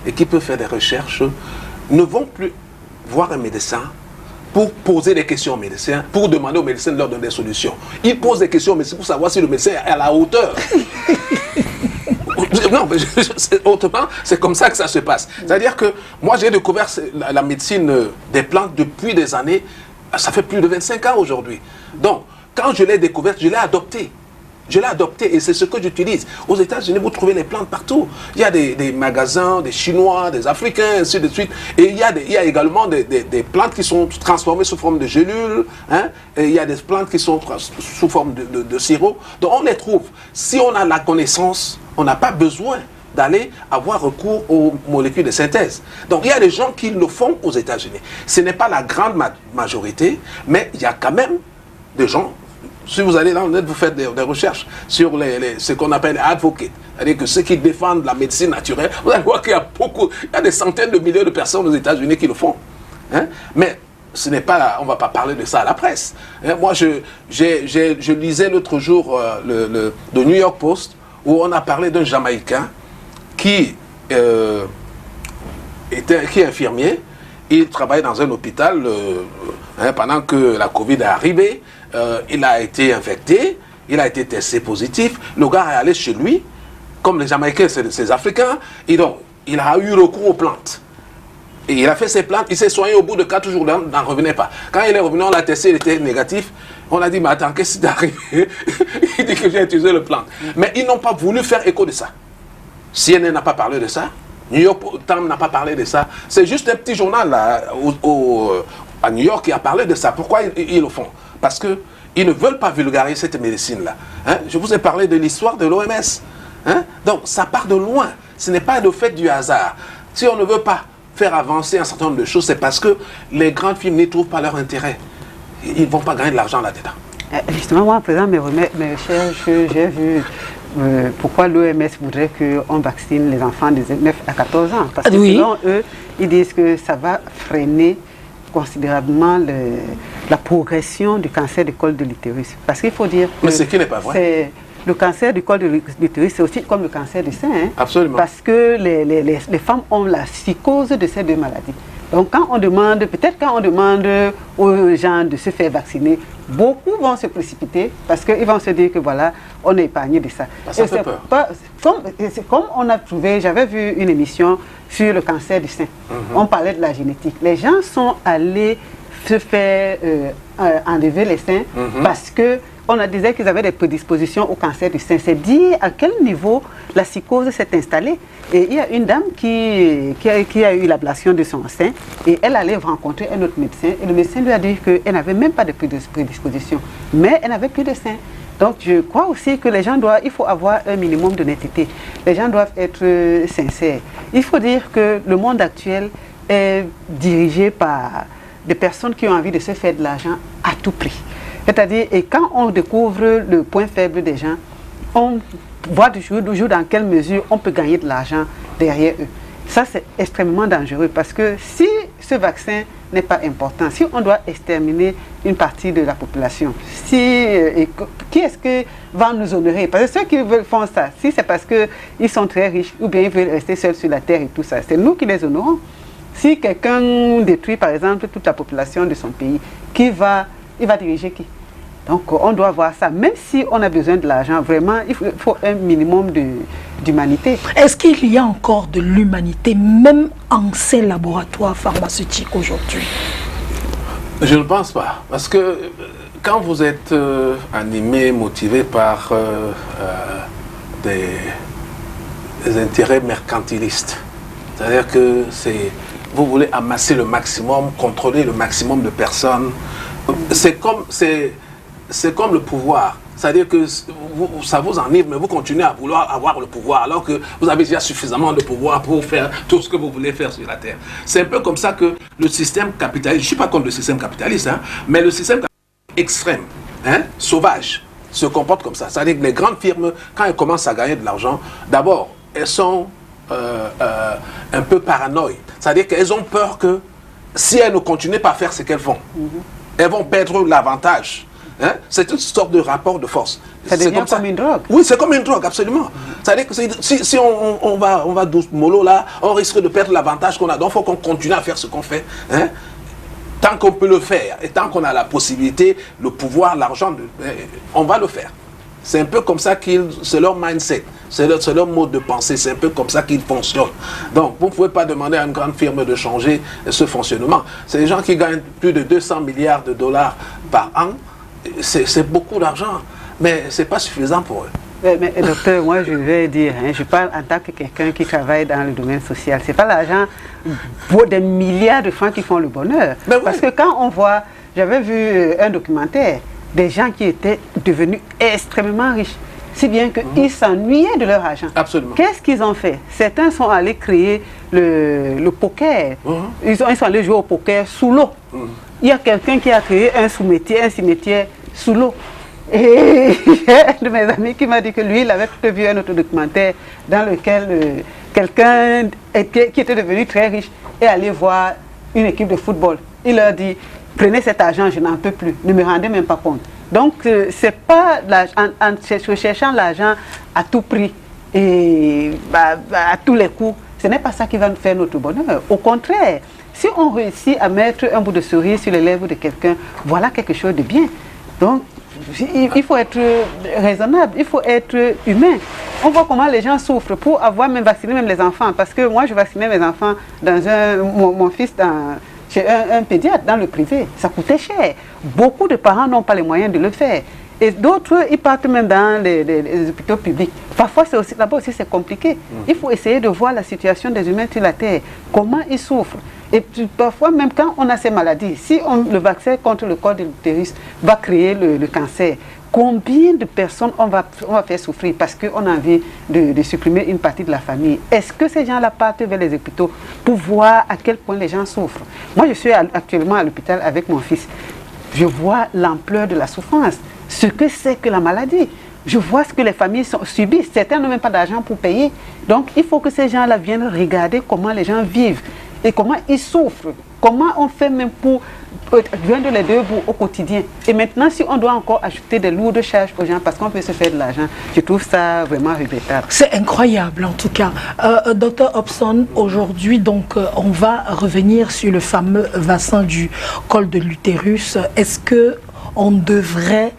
et qui peuvent faire des recherches ne vont plus voir un médecin pour poser des questions au médecin, pour demander au médecin de leur donner des solutions. Ils posent des questions au médecin pour savoir si le médecin est à la hauteur. Non, mais autrement, c'est comme ça que ça se passe. C'est-à-dire que moi, j'ai découvert la médecine des plantes depuis des années. Ça fait plus de 25 ans aujourd'hui. Donc, quand je l'ai découverte, je l'ai adoptée. Je l'ai adoptée et c'est ce que j'utilise. Aux États-Unis, vous trouvez les plantes partout. Il y a des magasins, des Chinois, des Africains, ainsi de suite. Et il y a également des plantes qui sont transformées sous forme de gélules. Et il y a des plantes qui sont sous forme de sirop. Donc on les trouve. Si on a la connaissance, on n'a pas besoin d'aller avoir recours aux molécules de synthèse. Donc il y a des gens qui le font aux États-Unis. Ce n'est pas la grande majorité, mais il y a quand même des gens. Si vous allez dans le net, vous faites des recherches sur ce qu'on appelle les advocates, c'est-à-dire que ceux qui défendent la médecine naturelle, vous allez voir qu'il y a il y a des centaines de milliers de personnes aux États-Unis qui le font. Mais ce n'est pas, on ne va pas parler de ça à la presse. Moi, je lisais l'autre jour le New York Post, où on a parlé d'un Jamaïcain qui est infirmier. Il travaille dans un hôpital pendant que la Covid est arrivée. Il a été infecté, il a été testé positif. Le gars est allé chez lui, comme les Jamaïcains, c'est des Africains. Et donc, il a eu recours aux plantes. Et il a fait ses plantes, il s'est soigné au bout de 4 jours, il n'en revenait pas. Quand il est revenu, on l'a testé, il était négatif. On a dit, mais attends, qu'est-ce qui t'est arrivé? Il dit que j'ai utilisé le plante. Mais ils n'ont pas voulu faire écho de ça. CNN n'a pas parlé de ça. New York Times n'a pas parlé de ça. C'est juste un petit journal là, à New York qui a parlé de ça. Pourquoi ils le font? Parce qu'ils ne veulent pas vulgariser cette médecine-là. Je vous ai parlé de l'histoire de l'OMS. Donc ça part de loin. Ce n'est pas le fait du hasard. Si on ne veut pas faire avancer un certain nombre de choses, c'est parce que les grandes firmes n'y trouvent pas leur intérêt. Ils ne vont pas gagner de l'argent là-dedans. Justement, moi, en faisant mes recherches, j'ai vu pourquoi l'OMS voudrait qu'on vaccine les enfants de 9 à 14 ans. Parce que selon eux, ils disent que ça va freiner considérablement la progression du cancer du col de l'utérus. Parce qu'il faut dire que... Mais ce qui n'est pas vrai. Le cancer du col de l'utérus, c'est aussi comme le cancer du sein. Absolument. Parce que les femmes ont la psychose de ces deux maladies. Donc quand on demande, peut-être quand on demande aux gens de se faire vacciner, beaucoup vont se précipiter parce qu'ils vont se dire que voilà, on est épargné de ça. Ça fait peur. Comme on a trouvé, j'avais vu une émission sur le cancer du sein. On parlait de la génétique. Les gens sont allés se faire enlever les seins parce que on a disait qu'ils avaient des prédispositions au cancer du sein. C'est dire à quel niveau la psychose s'est installée. Et il y a une dame qui a eu l'ablation de son sein et elle allait rencontrer un autre médecin et le médecin lui a dit qu'elle n'avait même pas de prédisposition, mais elle n'avait plus de sein. Donc je crois aussi que les gens il faut avoir un minimum d'honnêteté. Les gens doivent être sincères. Il faut dire que le monde actuel est dirigé par des personnes qui ont envie de se faire de l'argent à tout prix. C'est-à-dire, et quand on découvre le point faible des gens, on voit du jour dans quelle mesure on peut gagner de l'argent derrière eux. Ça, c'est extrêmement dangereux parce que si ce vaccin n'est pas important, si on doit exterminer une partie de la population, qui est-ce que va nous honorer? Parce que ceux qui font ça, si c'est parce qu'ils sont très riches ou bien ils veulent rester seuls sur la terre et tout ça, c'est nous qui les honorons. Si quelqu'un détruit par exemple toute la population de son pays, il va diriger qui? Donc on doit voir ça. Même si on a besoin de l'argent, vraiment, il faut un minimum d'humanité. Est-ce qu'il y a encore de l'humanité, même en ces laboratoires pharmaceutiques aujourd'hui? Je ne pense pas. Parce que quand vous êtes animé, motivé par des intérêts mercantilistes, c'est-à-dire que vous voulez amasser le maximum, contrôler le maximum de personnes, c'est comme le pouvoir. C'est-à-dire que ça vous enivre, mais vous continuez à vouloir avoir le pouvoir, alors que vous avez déjà suffisamment de pouvoir pour faire tout ce que vous voulez faire sur la Terre. C'est un peu comme ça que le système capitaliste, je ne suis pas contre le système capitaliste, mais le système extrême, sauvage, se comporte comme ça. C'est-à-dire que les grandes firmes, quand elles commencent à gagner de l'argent, d'abord, elles sont un peu paranoïdes. C'est-à-dire qu'elles ont peur que si elles ne continuent pas à faire ce qu'elles font, elles vont perdre l'avantage. C'est une sorte de rapport de force. Ça devient comme une drogue. Oui, c'est comme une drogue, absolument. C'est-à-dire que si on va douce mollo là, on risque de perdre l'avantage qu'on a. Donc il faut qu'on continue à faire ce qu'on fait. Tant qu'on peut le faire et tant qu'on a la possibilité, le pouvoir, l'argent, on va le faire. C'est un peu comme ça c'est leur mindset, c'est leur mode de pensée, c'est un peu comme ça qu'ils fonctionnent. Donc, vous ne pouvez pas demander à une grande firme de changer ce fonctionnement. C'est des gens qui gagnent plus de 200 milliards de dollars par an. C'est beaucoup d'argent, mais ce n'est pas suffisant pour eux. Mais docteur, moi je vais dire, je parle en tant que quelqu'un qui travaille dans le domaine social. Ce n'est pas l'argent pour des milliards de francs qui font le bonheur. Oui. Parce que quand on voit, j'avais vu un documentaire, des gens qui étaient devenus extrêmement riches, si bien qu'ils s'ennuyaient de leur argent. Absolument. Qu'est-ce qu'ils ont fait? Certains sont allés créer le poker. Ils sont allés jouer au poker sous l'eau. Il y a quelqu'un qui a créé un cimetière sous l'eau. Et il y a un de mes amis qui m'a dit que lui, il avait vu un autre documentaire dans lequel quelqu'un qui était devenu très riche est allé voir une équipe de football. Il leur dit: prenez cet argent, je n'en peux plus, ne me rendez même pas compte. Donc, c'est pas en recherchant l'argent à tout prix et à tous les coups, ce n'est pas ça qui va nous faire notre bonheur. Au contraire, si on réussit à mettre un bout de cerise sur les lèvres de quelqu'un, voilà quelque chose de bien. Donc, il faut être raisonnable, il faut être humain. On voit comment les gens souffrent pour avoir même vacciné même les enfants. Parce que moi, je vaccinais mes enfants mon fils chez un pédiatre dans le privé. Ça coûtait cher. Beaucoup de parents n'ont pas les moyens de le faire. Et d'autres, ils partent même dans les hôpitaux publics. Parfois, là-bas aussi, c'est compliqué. Il faut essayer de voir la situation des humains sur la Terre, comment ils souffrent. Et puis, parfois, même quand on a ces maladies, si le vaccin contre le col de l'utérus va créer le cancer, combien de personnes on va faire souffrir parce qu'on a envie de supprimer une partie de la famille? Est-ce que ces gens-là partent vers les hôpitaux pour voir à quel point les gens souffrent? Moi, je suis actuellement à l'hôpital avec mon fils. Je vois l'ampleur de la souffrance, ce que c'est que la maladie. Je vois ce que les familles subissent. Certains n'ont même pas d'argent pour payer. Donc, il faut que ces gens-là viennent regarder comment les gens vivent et comment ils souffrent. Comment on fait même pour joindre les deux bouts au quotidien. Et maintenant, si on doit encore ajouter des lourdes charges aux gens parce qu'on peut se faire de l'argent, je trouve ça vraiment regrettable. C'est incroyable en tout cas. Dr Hobson, aujourd'hui, donc, on va revenir sur le fameux vaccin du col de l'utérus. Est-ce qu'on devrait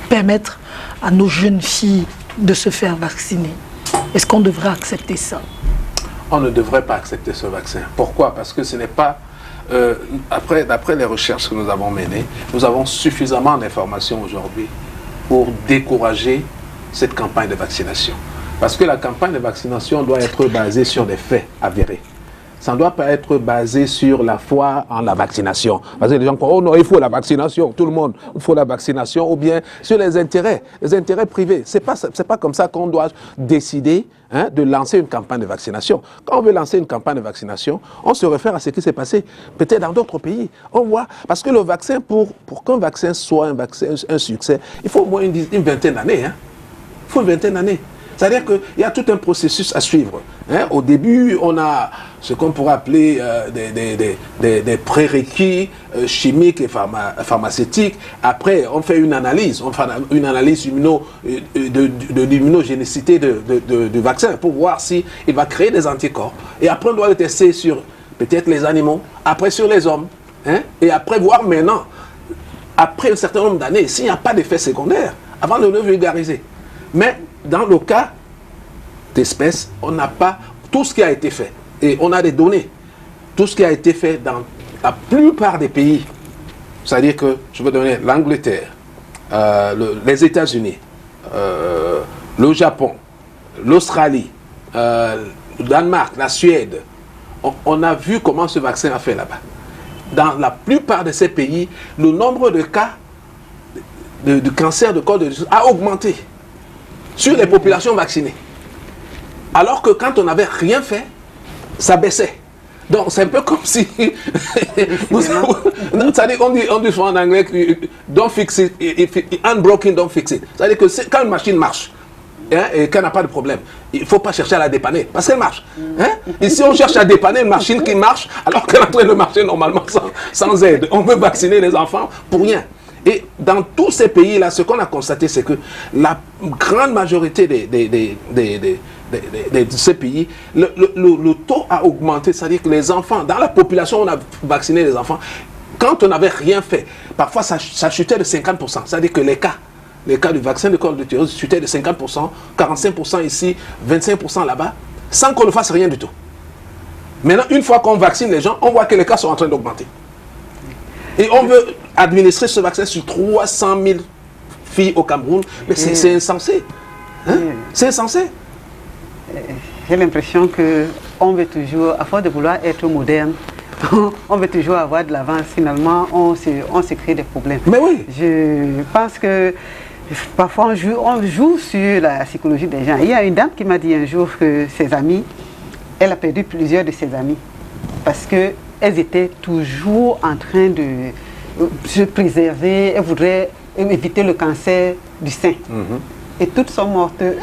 permettre à nos jeunes filles de se faire vacciner? Est-ce qu'on devrait accepter ça? On ne devrait pas accepter ce vaccin. Pourquoi? Parce que ce n'est pas... d'après les recherches que nous avons menées, nous avons suffisamment d'informations aujourd'hui pour décourager cette campagne de vaccination. Parce que la campagne de vaccination doit être basée sur des faits avérés. ça ne doit pas être basé sur la foi en la vaccination. Parce que les gens croient, oh non, il faut la vaccination, tout le monde, il faut la vaccination, ou bien sur les intérêts privés. C'est pas comme ça qu'on doit décider de lancer une campagne de vaccination. Quand on veut lancer une campagne de vaccination, on se réfère à ce qui s'est passé peut-être dans d'autres pays. On voit, parce que le vaccin, pour qu'un vaccin soit un succès, il faut au moins une vingtaine d'années. Il faut une vingtaine d'années. C'est-à-dire qu'il y a tout un processus à suivre. Au début, on a ce qu'on pourrait appeler des prérequis chimiques et pharmaceutiques. Après, on fait une analyse. On fait une analyse de l'immunogénicité du vaccin pour voir s'il va créer des anticorps. Et après, on doit le tester sur peut-être les animaux, après sur les hommes. Et après, voir maintenant, après un certain nombre d'années, s'il n'y a pas d'effet secondaire, avant de le vulgariser. Mais dans le cas d'espèces, on n'a pas tout ce qui a été fait. Et on a des données. Tout ce qui a été fait dans la plupart des pays. C'est-à-dire que, je veux donner l'Angleterre, les États-Unis, le Japon, l'Australie, le Danemark, la Suède. On a vu comment ce vaccin a fait là-bas. Dans la plupart de ces pays, le nombre de cas de cancer de col de l'utérus a augmenté sur les populations vaccinées. Alors que quand on n'avait rien fait, ça baissait. Donc c'est un peu comme si... on dit souvent en anglais, don't fix it, unbroken, don't fix it. C'est-à-dire que quand une machine marche, et qu'elle n'a pas de problème, il ne faut pas chercher à la dépanner, parce qu'elle marche. Ici, on cherche à dépanner une machine qui marche, alors qu'elle est en train de marcher normalement sans aide. On veut vacciner les enfants pour rien. Et dans tous ces pays-là, ce qu'on a constaté, c'est que la grande majorité de ces pays, le taux a augmenté. C'est-à-dire que les enfants, dans la population, on a vacciné les enfants. Quand on n'avait rien fait, parfois ça chutait de 50%. C'est-à-dire que les cas du vaccin de col de l'utérus chutaient de 50%, 45% ici, 25% là-bas, sans qu'on ne fasse rien du tout. Maintenant, une fois qu'on vaccine les gens, on voit que les cas sont en train d'augmenter. Et on veut administrer ce vaccin sur 300 000 filles au Cameroun. Mais c'est insensé. C'est insensé. J'ai l'impression qu'on veut toujours, à force de vouloir être moderne, on veut toujours avoir de l'avance. Finalement, on se crée des problèmes. Mais oui. Je pense que parfois on joue sur la psychologie des gens. Il y a une dame qui m'a dit un jour que ses amis, elle a perdu plusieurs de ses amis parce que elles étaient toujours en train de se préserver, elles voudraient éviter le cancer du sein. Et toutes sont mortes de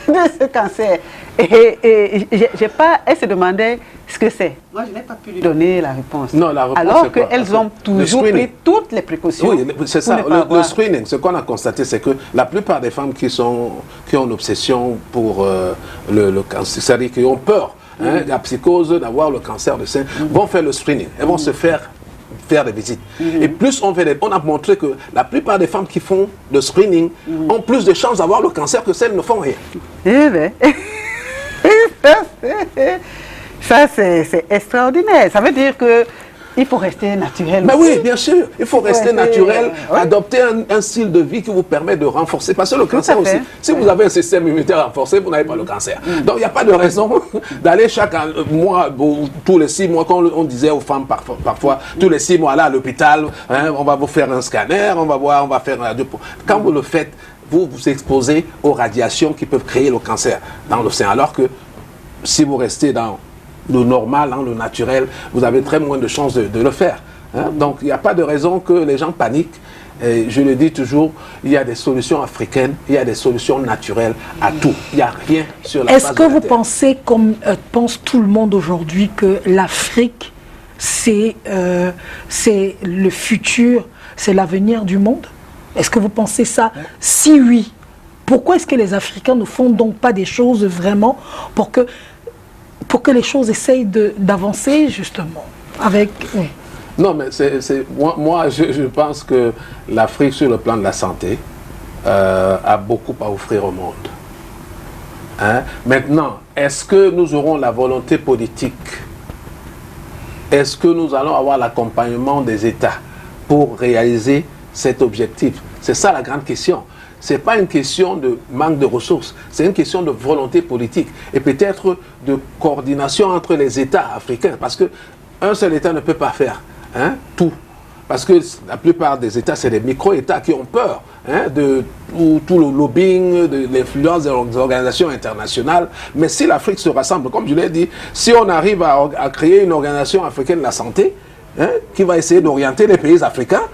ce cancer. Et elle se demandait ce que c'est. Moi, je n'ai pas pu lui donner la réponse. Non, la réponse, alors qu'elles ont toujours pris toutes les précautions. Oui, c'est ça. Le screening, ce qu'on a constaté, c'est que la plupart des femmes qui ont une obsession pour le cancer, c'est-à-dire qui ont peur, la psychose d'avoir le cancer du sein, vont faire le screening. Elles vont se faire des visites. Et plus on a montré que la plupart des femmes qui font le screening ont plus de chances d'avoir le cancer que celles qui ne font rien. Eh bien, ça c'est extraordinaire. Ça veut dire que il faut rester naturel. Mais oui, bien sûr. Il faut rester naturel, adopter un style de vie qui vous permet de renforcer. Parce que le cancer aussi, si vous avez un système immunitaire renforcé, vous n'avez pas le cancer. Donc il n'y a pas de raison d'aller chaque mois, tous les 6 mois, comme on disait aux femmes parfois, tous les 6 mois là à l'hôpital, on va vous faire un scanner, on va faire un radio. Quand vous le faites, vous vous exposez aux radiations qui peuvent créer le cancer dans le sein. Alors que si vous restez dans le normal, le naturel, vous avez très moins de chances de le faire. Donc il n'y a pas de raison que les gens paniquent. Et je le dis toujours, il y a des solutions africaines, il y a des solutions naturelles à tout. Il n'y a rien sur la face de la terre. Est-ce que vous pensez, comme pense tout le monde aujourd'hui, que l'Afrique, c'est le futur, c'est l'avenir du monde? Est-ce que vous pensez ça? Si oui, pourquoi est-ce que les Africains ne font donc pas des choses vraiment pour que les choses essayent d'avancer justement avec... Oui. Non, mais moi je pense que l'Afrique, sur le plan de la santé, a beaucoup à offrir au monde. Maintenant, est-ce que nous aurons la volonté politique? Est-ce que nous allons avoir l'accompagnement des États pour réaliser cet objectif? C'est ça la grande question. ce n'est pas une question de manque de ressources, c'est une question de volonté politique et peut-être de coordination entre les États africains, parce qu'un seul État ne peut pas faire tout. Parce que la plupart des États, c'est des micro-États qui ont peur de tout le lobbying, de l'influence des organisations internationales. Mais si l'Afrique se rassemble, comme je l'ai dit, si on arrive à créer une organisation africaine de la santé, qui va essayer d'orienter les pays africains,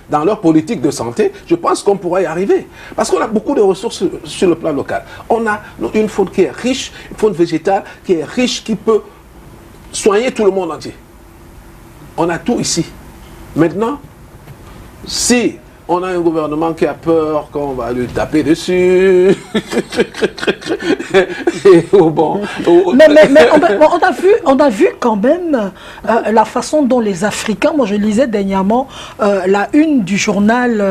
dans leur politique de santé, je pense qu'on pourra y arriver. Parce qu'on a beaucoup de ressources sur le plan local. On a une faune qui est riche, une faune végétale qui est riche, qui peut soigner tout le monde entier. On a tout ici. Maintenant, si on a un gouvernement qui a peur qu'on va lui taper dessus, mais on a vu quand même la façon dont les Africains, moi je lisais dernièrement la une du journal,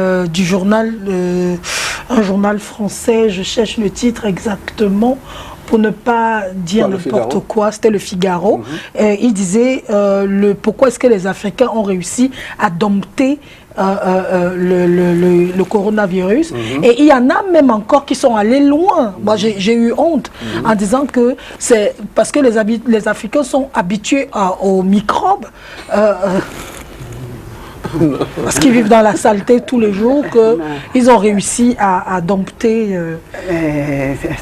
un journal français, je cherche le titre exactement, pour ne pas dire n'importe quoi, c'était le Figaro. Il disait pourquoi est-ce que les Africains ont réussi à dompter le coronavirus. Et il y en a même encore qui sont allés loin. Moi, j'ai eu honte en disant que c'est parce que les Africains sont habitués aux microbes. Parce qu'ils vivent dans la saleté tous les jours, qu'ils ont réussi à dompter.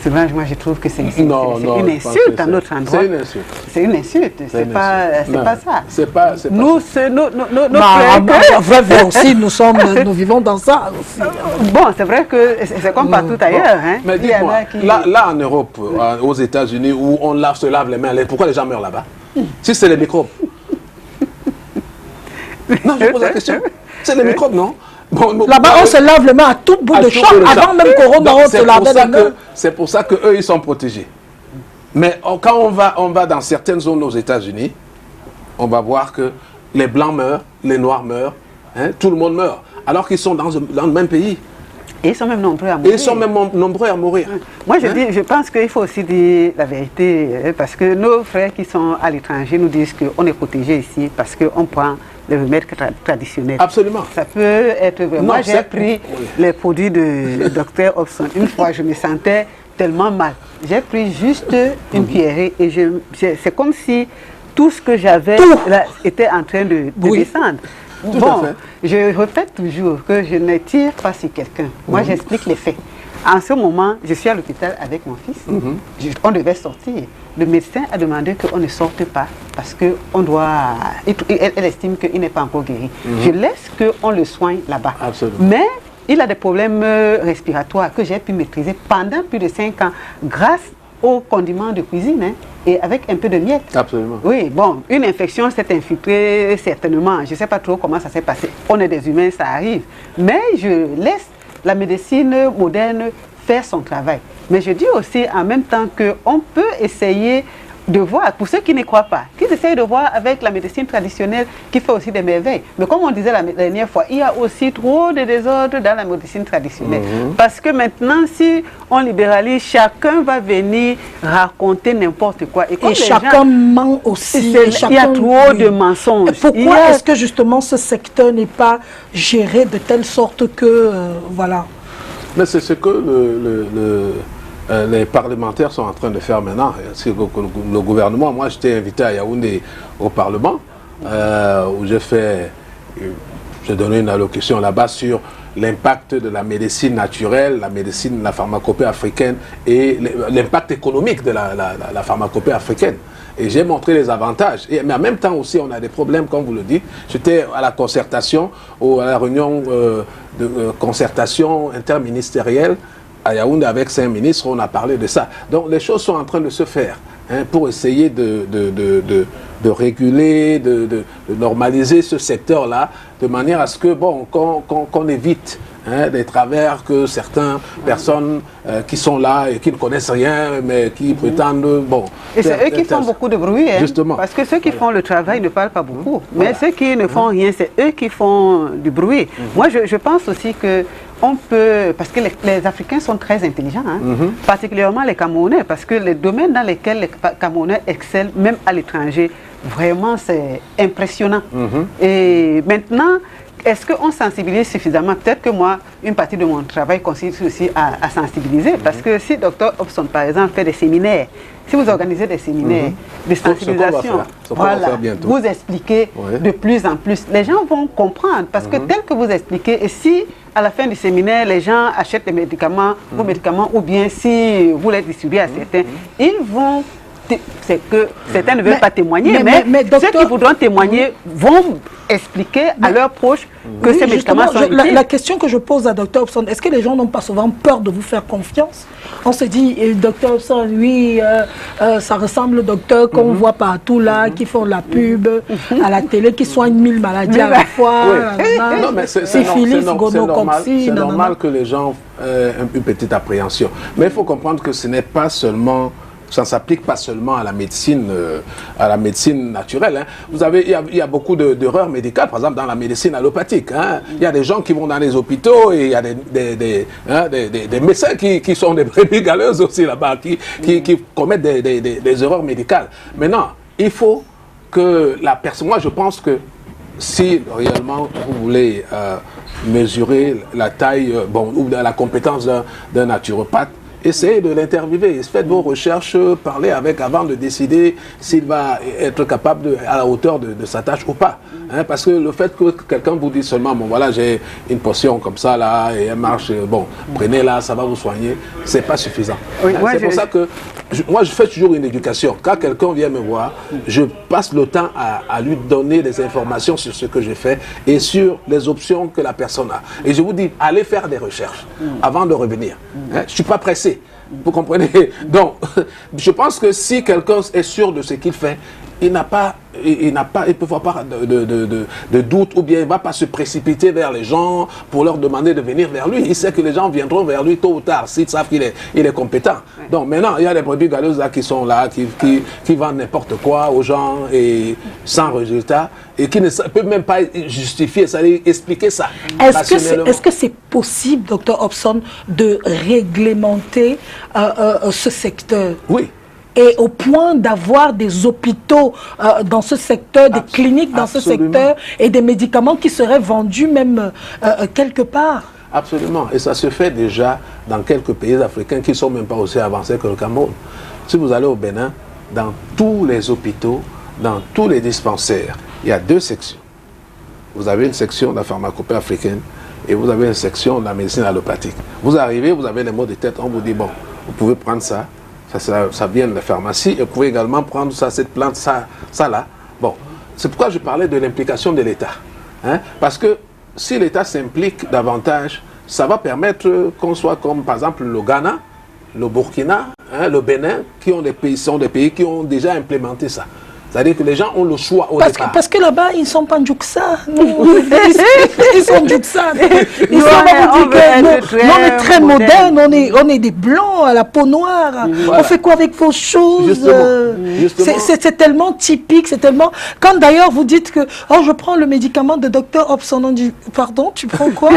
Souvent, moi je trouve que c'est une insulte à notre endroit. C'est une insulte. C'est une insulte. C'est pas ça. C'est pas nous, vrai aussi, nous vivons dans ça. Bon, c'est vrai que c'est comme partout ailleurs. Mais dis-moi, là en Europe, aux États-Unis, où on se lave les mains, pourquoi les gens meurent là-bas? Si c'est les microbes. Non, je pose la question. C'est les microbes, non? Là-bas, on se lave les mains à tout bout de champ. Avant même Corona, on se lavait les mains. C'est pour ça qu'eux, ils sont protégés. Mais quand on va dans certaines zones aux États-Unis, on va voir que les Blancs meurent, les Noirs meurent, tout le monde meurt, alors qu'ils sont dans le même pays. Et ils sont même nombreux à mourir. Et ils sont même nombreux à mourir. Moi, je pense qu'il faut aussi dire la vérité, parce que nos frères qui sont à l'étranger nous disent qu'on est protégés ici, parce qu'on prend les remèdes traditionnels. Absolument. Ça peut être vraiment... Moi, j'ai pris les produits de Dr Hobson. Une fois, je me sentais tellement mal. J'ai pris juste une cuillerée et c'est comme si tout ce que j'avais était en train de descendre. Bon, je répète toujours que je ne tire pas sur quelqu'un. Moi, j'explique les faits. En ce moment, je suis à l'hôpital avec mon fils. On devait sortir. Le médecin a demandé qu'on ne sorte pas parce qu'on doit... Elle estime qu'il n'est pas encore guéri. Je laisse qu'on le soigne là-bas. Mais il a des problèmes respiratoires que j'ai pu maîtriser pendant plus de 5 ans grâce aux condiments de cuisine et avec un peu de miel. Absolument. Oui, bon, une infection s'est infiltrée certainement. Je ne sais pas trop comment ça s'est passé. On est des humains, ça arrive. Mais je laisse la médecine moderne faire son travail. Mais je dis aussi en même temps qu'on peut essayer de voir, pour ceux qui ne croient pas, qu'ils essayent de voir avec la médecine traditionnelle qui fait aussi des merveilles. Mais comme on disait la dernière fois, il y a aussi trop de désordre dans la médecine traditionnelle. Parce que maintenant, si on libéralise, chacun va venir raconter n'importe quoi. Et chacun ment aussi. Il y a trop de mensonges. Et pourquoi est-ce que justement ce secteur n'est pas géré de telle sorte que, voilà. Mais c'est ce que les parlementaires sont en train de faire maintenant. Le gouvernement, moi j'étais invité à Yaoundé au Parlement, où j'ai donné une allocution là-bas sur l'impact de la médecine naturelle, la pharmacopée africaine et l'impact économique de la pharmacopée africaine. Et j'ai montré les avantages. Mais en même temps aussi, on a des problèmes, comme vous le dites. J'étais à la concertation, à la réunion de concertation interministérielle à Yaoundé avec 5 ministres, on a parlé de ça. Donc les choses sont en train de se faire pour essayer de réguler, de normaliser ce secteur-là, de manière à ce que, bon, qu'on évite des travers que certaines personnes qui sont là et qui ne connaissent rien, mais qui prétendent, bon... Et c'est eux qui font beaucoup de bruit, justement. Parce que ceux qui font le travail ne parlent pas beaucoup. Mais ceux qui ne font rien, c'est eux qui font du bruit. Moi, je pense aussi que on peut, parce que les Africains sont très intelligents, particulièrement les Camerounais, parce que les domaines dans lesquels les Camerounais excellent, même à l'étranger, vraiment c'est impressionnant. Et maintenant, est-ce qu'on sensibilise suffisamment? Peut-être que moi, une partie de mon travail consiste aussi à sensibiliser. Parce que si Dr Hobson, par exemple, fait des séminaires, si vous organisez des séminaires de sensibilisation, voilà, vous expliquez de plus en plus, les gens vont comprendre. Parce que tel que vous expliquez, et si à la fin du séminaire, les gens achètent les médicaments, vos médicaments, ou bien si vous les distribuez à certains, ils vont... C'est que certains ne veulent pas témoigner, mais docteur, ceux qui voudront témoigner vont expliquer à leurs proches que ces médicaments sont utiles. La question que je pose à Dr Hobson, est-ce que les gens n'ont pas souvent peur de vous faire confiance? On se dit, Dr Hobson, oui, ça ressemble au docteur qu'on voit partout là, qui font la pub à la télé, qui soignent 1000 maladies à la fois. Non, mais c'est normal que les gens aient une petite appréhension. Mais il faut comprendre que ce n'est pas seulement... Ça ne s'applique pas seulement à la médecine naturelle. Hein. Vous avez, il y a beaucoup d'erreurs médicales, par exemple dans la médecine allopathique. Hein. Il y a des gens qui vont dans les hôpitaux et il y a des médecins qui sont des brebis galeuses aussi là-bas, qui commettent des erreurs médicales. Maintenant, il faut que la personne... Moi, je pense que si réellement vous voulez mesurer la taille ou la compétence d'un naturopathe, essayez de l'interviewer, faites vos recherches, parlez avec avant de décider s'il va être capable à la hauteur de sa tâche ou pas. Hein, parce que le fait que quelqu'un vous dise seulement, bon voilà, j'ai une potion comme ça là, et elle marche, bon, prenez-la, ça va vous soigner, c'est pas suffisant. Oui, hein, c'est pour ça que moi je fais toujours une éducation. Quand quelqu'un vient me voir, je passe le temps à lui donner des informations sur ce que je fais et sur les options que la personne a. Et je vous dis, allez faire des recherches avant de revenir. Hein, je ne suis pas pressé. Vous comprenez? Donc, je pense que si quelqu'un est sûr de ce qu'il fait, il ne peut avoir de doute, ou bien il ne va pas se précipiter vers les gens pour leur demander de venir vers lui. Il sait que les gens viendront vers lui tôt ou tard s'ils savent qu'il est compétent. Ouais. Donc maintenant, il y a des brebis galeuses là qui sont là, qui vendent n'importe quoi aux gens et sans résultat, et qui ne peuvent même pas justifier, ça veut expliquer ça. Est-ce que c'est possible, Dr Hobson, de réglementer ce secteur? Oui. Et au point d'avoir des hôpitaux dans ce secteur, des cliniques dans ce secteur, et des médicaments qui seraient vendus même quelque part. Absolument. Et ça se fait déjà dans quelques pays africains qui ne sont même pas aussi avancés que le Cameroun. Si vous allez au Bénin, dans tous les hôpitaux, dans tous les dispensaires, il y a 2 sections. Vous avez une section de la pharmacopée africaine et vous avez une section de la médecine allopathique. Vous arrivez, vous avez les maux de tête, on vous dit, bon, vous pouvez prendre ça. Ça vient de la pharmacie, et vous pouvez également prendre ça, cette plante, ça là. Bon, c'est pourquoi je parlais de l'implication de l'État. Hein? Parce que si l'État s'implique davantage, ça va permettre qu'on soit comme par exemple le Ghana, le Burkina, hein, le Bénin, sont des pays qui ont déjà implémenté ça. C'est-à-dire que les gens ont le choix au départ. Parce que là-bas, ils ne sont pas Ndjouksa. Ils sont Ndjouksa. Ils sont on est très modernes, on est des blancs à la peau noire. Voilà. On fait quoi avec vos choses? C'est tellement typique, c'est tellement... Quand d'ailleurs vous dites que je prends le médicament de Dr Hobson, on dit, pardon, tu prends quoi?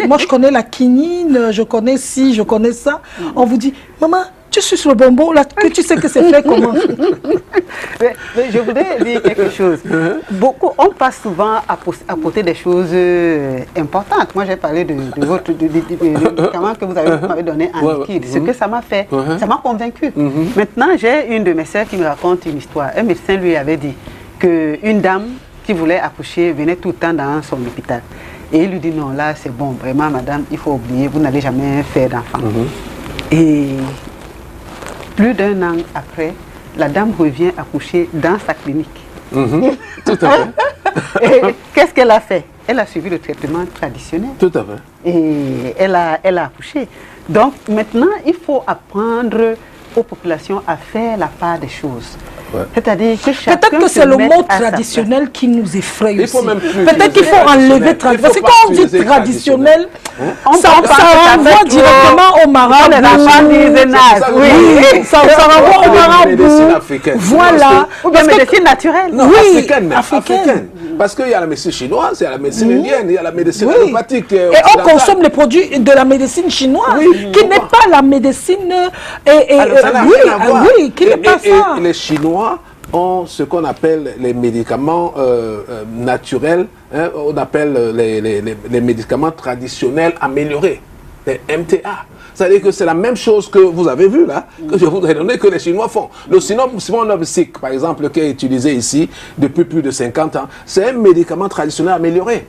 Moi, je connais la quinine, je connais ci, je connais ça. On vous dit, maman, tu suces le bonbon, là, que tu sais que c'est fait comment? Mais je voudrais dire quelque chose. On passe souvent à côté des choses importantes. Moi, j'ai parlé de votre médicament que vous m'avez donné en liquide. Ce que ça m'a fait, ça m'a convaincu. Maintenant, j'ai une de mes sœurs qui me raconte une histoire. Un médecin lui avait dit qu'une dame qui voulait accoucher venait tout le temps dans son hôpital. Et il lui dit, non, là, c'est bon, vraiment, madame, il faut oublier, vous n'allez jamais faire d'enfant. Et plus d'1 an après, la dame revient accoucher dans sa clinique. Tout à fait. Et qu'est-ce qu'elle a fait? Elle a suivi le traitement traditionnel. Tout à fait. Et elle a accouché. Donc maintenant, il faut apprendre aux populations à faire la part des choses. C'est-à-dire que peut-être que c'est le mot traditionnel qui nous effraie aussi. Peut-être qu'il faut enlever traditionnel. Parce que quand on dit traditionnel, ça renvoie directement au marabout. Ça renvoie au marabout. Voilà. Ou bien médecine naturelle. Oui, africaine. Parce qu'il y a la médecine chinoise, il y a la médecine indienne, il y a la médecine allopathique. Et on consomme les produits de la médecine chinoise, qui n'est pas la médecine... Oui, qui n'est pas ça. Les Chinois ont ce qu'on appelle les médicaments naturels, hein, on appelle les médicaments traditionnels améliorés, les MTA. C'est-à-dire que c'est la même chose que vous avez vu là, que je vous ai donné, que les Chinois font. Le Simonov-Sic, par exemple, qui est utilisé ici depuis plus de 50 ans, c'est un médicament traditionnel amélioré.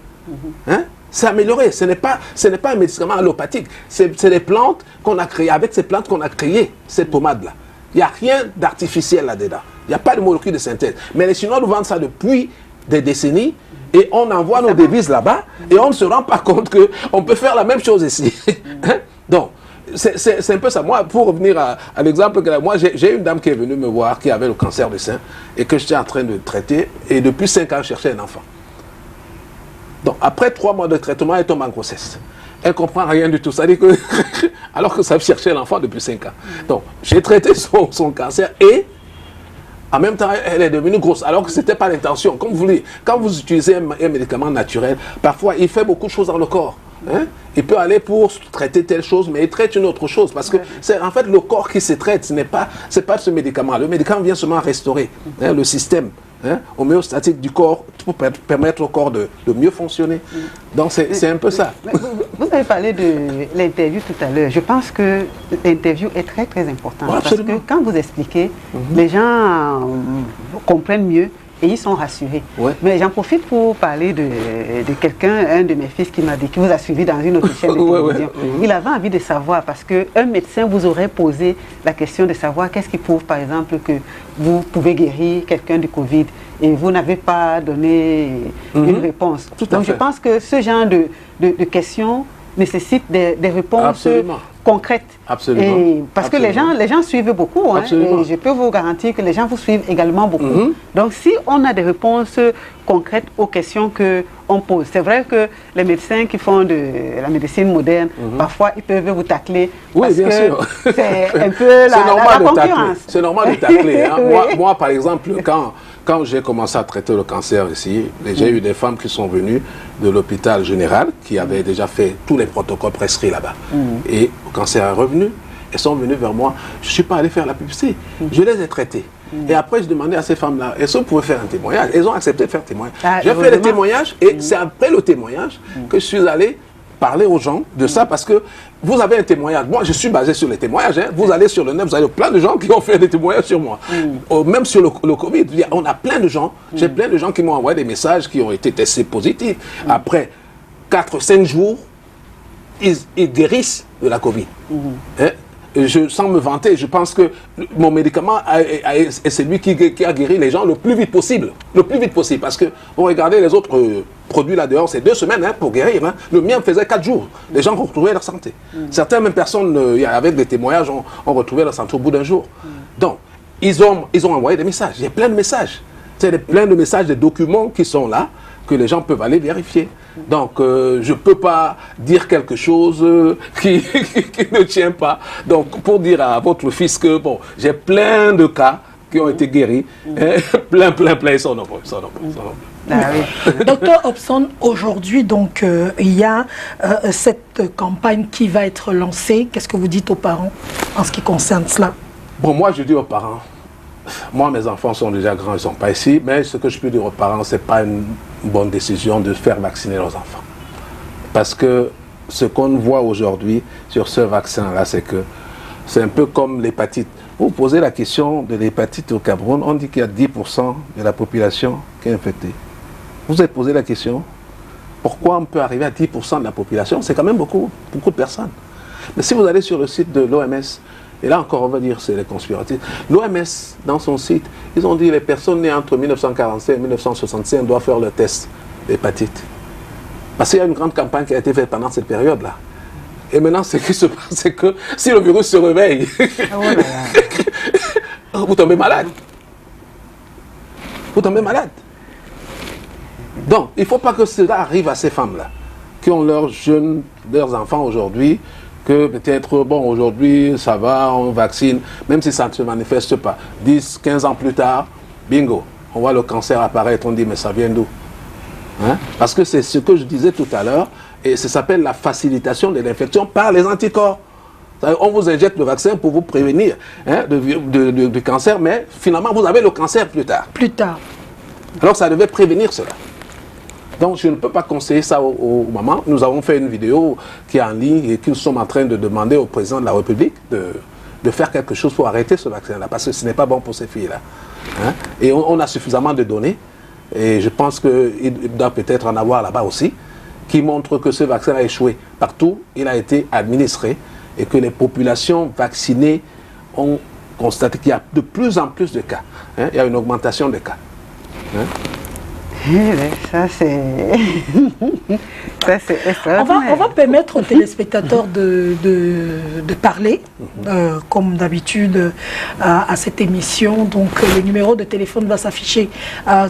Hein? C'est amélioré, ce n'est pas un médicament allopathique. C'est des plantes qu'on a créées, avec ces plantes qu'on a créé cette pommade-là. Il n'y a rien d'artificiel là-dedans. Il n'y a pas de molécules de synthèse. Mais les Chinois nous vendent ça depuis des décennies et on envoie nos devises là-bas et on ne se rend pas compte qu'on peut faire la même chose ici. Hein? Donc, c'est un peu ça. Moi, pour revenir à l'exemple, moi j'ai une dame qui est venue me voir qui avait le cancer du sein et que j'étais en train de traiter et depuis 5 ans, je cherchais un enfant. Donc, après 3 mois de traitement, elle tombe en grossesse. Elle ne comprend rien du tout. C'est-à-dire que, alors que ça cherchait l'enfant depuis 5 ans. Donc, j'ai traité son cancer et, en même temps, elle est devenue grosse. Alors que ce n'était pas l'intention. Comme vous dites, quand vous utilisez un médicament naturel, parfois, il fait beaucoup de choses dans le corps. Hein? Il peut aller pour traiter telle chose, mais il traite une autre chose. Parce que c'est en fait le corps qui se traite. Ce n'est pas ce médicament. Le médicament vient seulement restaurer le système. Hein, homéostatique du corps pour permettre au corps de mieux fonctionner. Donc c'est un peu ça. Vous avez parlé de l'interview tout à l'heure. Je pense que l'interview est très très importante. Ouais, parce que quand vous expliquez, les gens comprennent mieux et ils sont rassurés. Ouais. Mais j'en profite pour parler de quelqu'un, un de mes fils qui m'a dit, qui vous a suivi dans une autre chaîne de télévision. Il avait envie de savoir, parce qu'un médecin vous aurait posé la question de savoir qu'est-ce qui prouve, par exemple, que vous pouvez guérir quelqu'un du Covid et vous n'avez pas donné une réponse. Donc je pense que ce genre de questions nécessite des réponses concrètes. Absolument. Et parce que les gens suivent beaucoup. Hein, et je peux vous garantir que les gens vous suivent également beaucoup. Donc si on a des réponses concrètes aux questions qu'on pose, c'est vrai que les médecins qui font de la médecine moderne, parfois ils peuvent vous tacler. Oui, bien sûr. C'est un peu la concurrence. C'est normal de tacler. Hein. Moi, par exemple, quand j'ai commencé à traiter le cancer ici, j'ai eu des femmes qui sont venues de l'hôpital général, qui avaient déjà fait tous les protocoles prescrits là-bas. Et le cancer est revenu, elles sont venues vers moi. Je ne suis pas allé faire la publicité, je les ai traitées. Et après, je demandais à ces femmes-là, est-ce que vous pouvez faire un témoignage? Elles ont accepté de faire témoignage. J'ai fait le témoignage et c'est après le témoignage que je suis allé parler aux gens de ça parce que vous avez un témoignage. Moi, je suis basé sur les témoignages. Hein. Vous allez sur le net, vous avez plein de gens qui ont fait des témoignages sur moi. Même sur le Covid, on a plein de gens. J'ai plein de gens qui m'ont envoyé des messages qui ont été testés positifs. Après 4-5 jours, ils guérissent de la Covid. Hein? Sans me vanter, je pense que mon médicament est celui qui a guéri les gens le plus vite possible. Le plus vite possible. Parce que, vous regardez les autres produits là dehors, c'est 2 semaines hein, pour guérir. Hein. Le mien faisait 4 jours. Les gens ont retrouvé leur santé. Certaines même personnes, avec des témoignages, ont retrouvé leur santé au bout d'un jour. Donc, ils ont envoyé des messages. Il y a plein de messages. C'est plein de messages, des documents qui sont là, que les gens peuvent aller vérifier. Donc, je ne peux pas dire quelque chose qui ne tient pas. Donc, pour dire à votre fils que, bon, j'ai plein de cas qui ont été guéris. Hein, plein, ils sont nombreux. Ah oui. Docteur Hobson, aujourd'hui, donc, il y a cette campagne qui va être lancée. Qu'est-ce que vous dites aux parents en ce qui concerne cela? Bon, moi, je dis aux parents, moi, mes enfants sont déjà grands, ils ne sont pas ici, mais ce que je peux dire aux parents, ce n'est pas une bonne décision de faire vacciner leurs enfants. Parce que ce qu'on voit aujourd'hui sur ce vaccin-là, c'est que c'est un peu comme l'hépatite. Vous posez la question de l'hépatite au Cameroun, on dit qu'il y a 10% de la population qui est infectée. Vous êtes posé la question, pourquoi on peut arriver à 10% de la population? C'est quand même beaucoup de personnes. Mais si vous allez sur le site de l'OMS, et là encore on va dire c'est les conspiratifs, l'OMS dans son site, ils ont dit les personnes nées entre 1945 et 1965 doivent faire le test d'hépatite. Parce qu'il y a une grande campagne qui a été faite pendant cette période-là. Et maintenant ce qui se passe c'est que si le virus se réveille, vous tombez malade. Vous tombez malade. Donc, il ne faut pas que cela arrive à ces femmes-là, qui ont leurs enfants aujourd'hui, que peut-être, bon, aujourd'hui, ça va, on vaccine, même si ça ne se manifeste pas. 10, 15 ans plus tard, bingo, on voit le cancer apparaître, on dit, mais ça vient d'où? Hein? Parce que c'est ce que je disais tout à l'heure, et ça s'appelle la facilitation de l'infection par les anticorps. On vous injecte le vaccin pour vous prévenir du cancer, mais finalement, vous avez le cancer plus tard. Plus tard. Alors, ça devait prévenir cela. Donc, je ne peux pas conseiller ça aux mamans. Nous avons fait une vidéo qui est en ligne et que nous sommes en train de demander au président de la République de faire quelque chose pour arrêter ce vaccin-là, parce que ce n'est pas bon pour ces filles-là. Hein? Et on a suffisamment de données, et je pense qu'il doit peut-être en avoir là-bas aussi, qui montrent que ce vaccin a échoué. Partout, il a été administré, et que les populations vaccinées ont constaté qu'il y a de plus en plus de cas. Hein? Il y a une augmentation des cas. Hein? Ça c'est extraordinaire. On va permettre aux téléspectateurs de parler, comme d'habitude, à cette émission. Donc le numéro de téléphone va s'afficher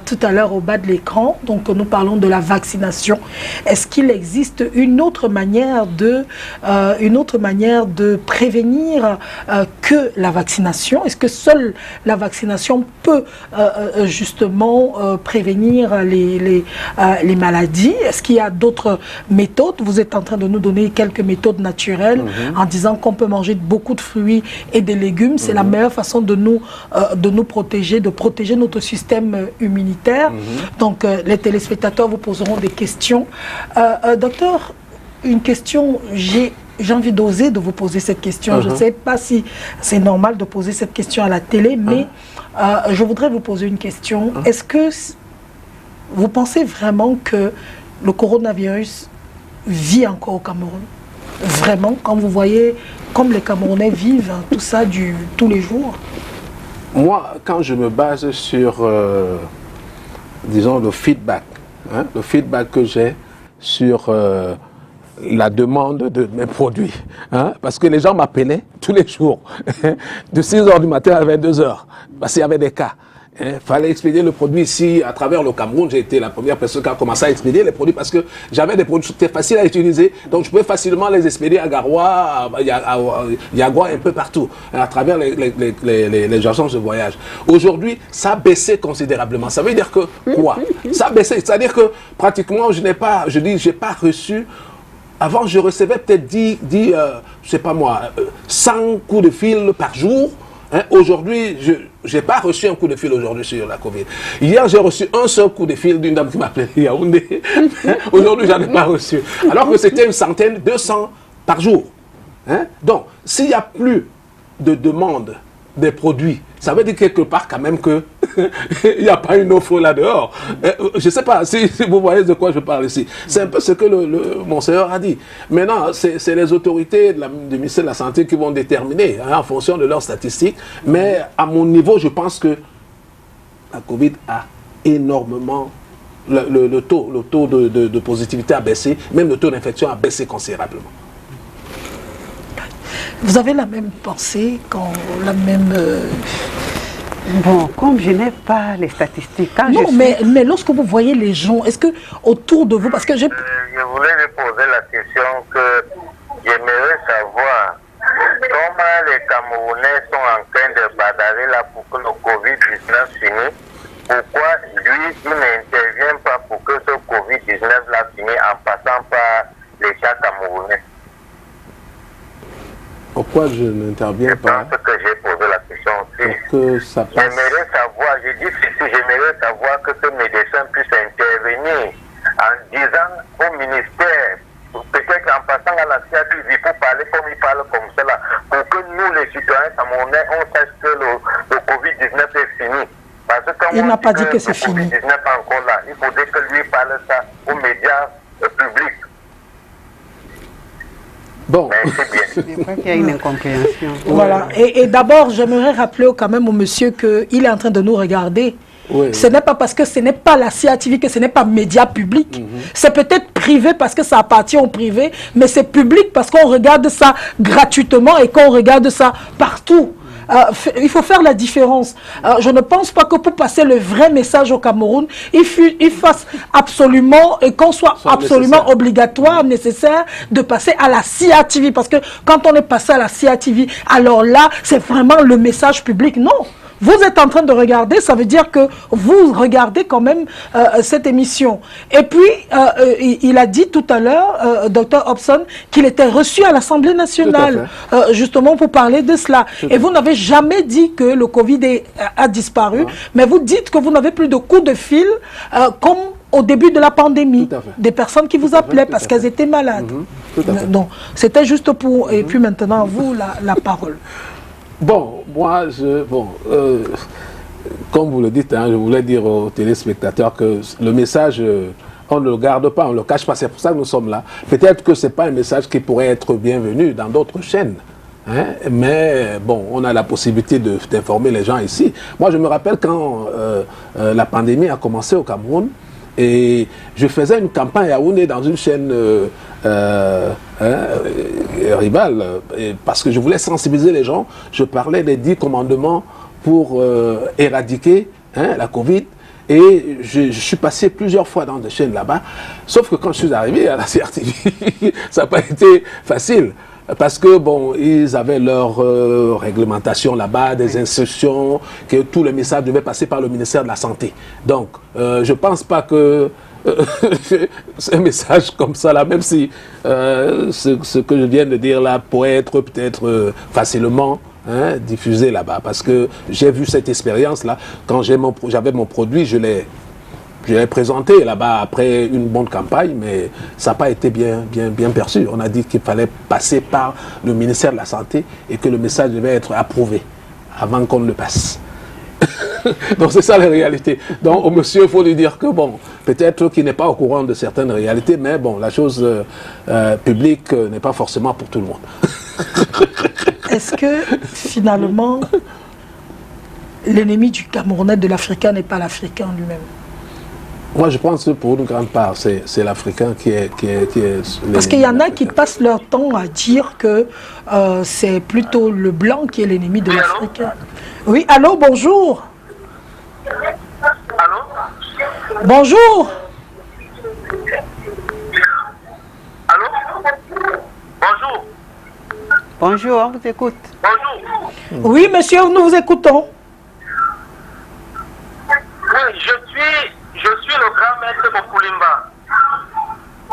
tout à l'heure au bas de l'écran. Donc nous parlons de la vaccination. Est-ce qu'il existe une autre manière de prévenir que la vaccination? Est-ce que seule la vaccination peut justement prévenir les maladies? Est-ce qu'il y a d'autres méthodes? Vous êtes en train de nous donner quelques méthodes naturelles en disant qu'on peut manger beaucoup de fruits et des légumes. C'est la meilleure façon de nous protéger, de protéger notre système immunitaire. Donc les téléspectateurs vous poseront des questions. Docteur, une question, j'ai envie d'oser de vous poser cette question. Je ne sais pas si c'est normal de poser cette question à la télé, mais je voudrais vous poser une question. Est-ce que vous pensez vraiment que le coronavirus vit encore au Cameroun? Vraiment, quand vous voyez comme les Camerounais vivent tout ça tous les jours? Moi, quand je me base sur, disons, le feedback que j'ai sur la demande de mes produits, parce que les gens m'appelaient tous les jours, de 6h du matin à 22h, parce qu'il y avait des cas. Il fallait expédier le produit ici, à travers le Cameroun. J'ai été la première personne qui a commencé à expédier les produits parce que j'avais des produits qui étaient faciles à utiliser. Donc je pouvais facilement les expédier à Garoua, à Yagua, un peu partout, à travers les agences de voyage. Aujourd'hui, ça a baissé considérablement. Ça veut dire que quoi? Ça a baissé. C'est-à-dire que pratiquement, j'ai pas reçu. Avant, je recevais peut-être 100 coups de fil par jour. Aujourd'hui, je n'ai pas reçu un coup de fil aujourd'hui sur la Covid. Hier, j'ai reçu un seul coup de fil d'une dame qui m'appelait Yaoundé. Aujourd'hui, je n'en ai pas reçu. Alors que c'était 100, 200 par jour. Donc, s'il n'y a plus de demande des produits, ça veut dire quelque part quand même qu'il n'y a pas une offre là-dehors. Je ne sais pas si vous voyez de quoi je parle ici. C'est un peu ce que Monseigneur a dit. Maintenant, c'est les autorités du ministère de la Santé qui vont déterminer en fonction de leurs statistiques. Mais à mon niveau, je pense que la Covid a énormément... Le taux de positivité a baissé, même le taux d'infection a baissé considérablement. Vous avez la même pensée, la même... Bon, comme je n'ai pas les statistiques... mais lorsque vous voyez les gens, est-ce que autour de vous... Parce que je voulais lui poser la question que j'aimerais savoir comment les Camerounais sont en train de bagarrer là pour que le Covid-19 finisse. Pourquoi lui, il n'intervient pas pour que ce Covid-19 là finisse en passant par les chats camerounais? Pourquoi je n'interviens pas? Je pense que j'ai posé la question aussi. Pour que ça passe. J'aimerais savoir, je dis ceci, j'aimerais savoir que ce médecin puisse intervenir en disant au ministère, peut-être en passant à la CATV pour parler comme il parle comme cela, pour que nous les citoyens camerounais, on sache que le Covid-19 est fini. Parce que il n'a pas dit que c'est fini. Le Covid-19 est encore là. Il faudrait que lui parle ça aux médias publics. Bon. Je crois qu'il y a une incompréhension. Voilà. Et d'abord, j'aimerais rappeler quand même au monsieur qu'il est en train de nous regarder. Oui. Ce n'est pas parce que ce n'est pas la CATV que ce n'est pas média public. C'est peut-être privé parce que ça appartient au privé, mais c'est public parce qu'on regarde ça gratuitement et qu'on regarde ça partout. Il faut faire la différence. Je ne pense pas que pour passer le vrai message au Cameroun, il fasse absolument, et qu'on soit absolument obligatoire, nécessaire de passer à la CATV. Parce que quand on est passé à la CATV, alors là, c'est vraiment le message public. Non. vous êtes en train de regarder, ça veut dire que vous regardez quand même cette émission. Et puis, il a dit tout à l'heure, Dr Hobson, qu'il était reçu à l'Assemblée nationale, justement pour parler de cela. Et vous n'avez jamais dit que le Covid a disparu, mais vous dites que vous n'avez plus de coups de fil comme au début de la pandémie, des personnes qui vous appelaient parce qu'elles étaient malades. Donc, c'était juste pour... Et puis maintenant, à vous, la parole. Bon, moi, comme vous le dites, hein, je voulais dire aux téléspectateurs que le message, on ne le garde pas, on ne le cache pas. C'est pour ça que nous sommes là. Peut-être que ce n'est pas un message qui pourrait être bienvenu dans d'autres chaînes. Hein, mais bon, on a la possibilité d'informer les gens ici. Moi, je me rappelle quand la pandémie a commencé au Cameroun, et je faisais une campagne à Yaoundé dans une chaîne rivale, parce que je voulais sensibiliser les gens. Je parlais des 10 commandements pour éradiquer la Covid. Et je suis passé plusieurs fois dans des chaînes là-bas. Sauf que quand je suis arrivé à la CRTV, ça n'a pas été facile. Parce que, bon, ils avaient leur réglementation là-bas, des instructions, que tous les messages devaient passer par le ministère de la Santé. Donc, je ne pense pas que c'est un message comme ça, là, même si ce que je viens de dire là pourrait être peut-être facilement diffusé là-bas. Parce que j'ai vu cette expérience-là. Quand j'avais mon produit, je l'ai présenté là-bas après une bonne campagne, mais ça n'a pas été bien perçu. On a dit qu'il fallait passer par le ministère de la Santé et que le message devait être approuvé avant qu'on ne le passe. Donc c'est ça la réalité. Donc au monsieur, il faut lui dire que bon, peut-être qu'il n'est pas au courant de certaines réalités, mais bon, la chose publique n'est pas forcément pour tout le monde. Est-ce que finalement, l'ennemi du Camerounais, de l'Africain, n'est pas l'Africain lui-même? Moi, je pense que pour une grande part, c'est l'Africain qui est Parce qu'il y en a qui passent leur temps à dire que c'est plutôt le blanc qui est l'ennemi de l'Africain. Oui, allô, bonjour. Allô? Bonjour. Allô? Bonjour. Bonjour, on vous écoute. Bonjour. Oui, monsieur, nous vous écoutons. Oui, je suis le grand maître Mokoulimba.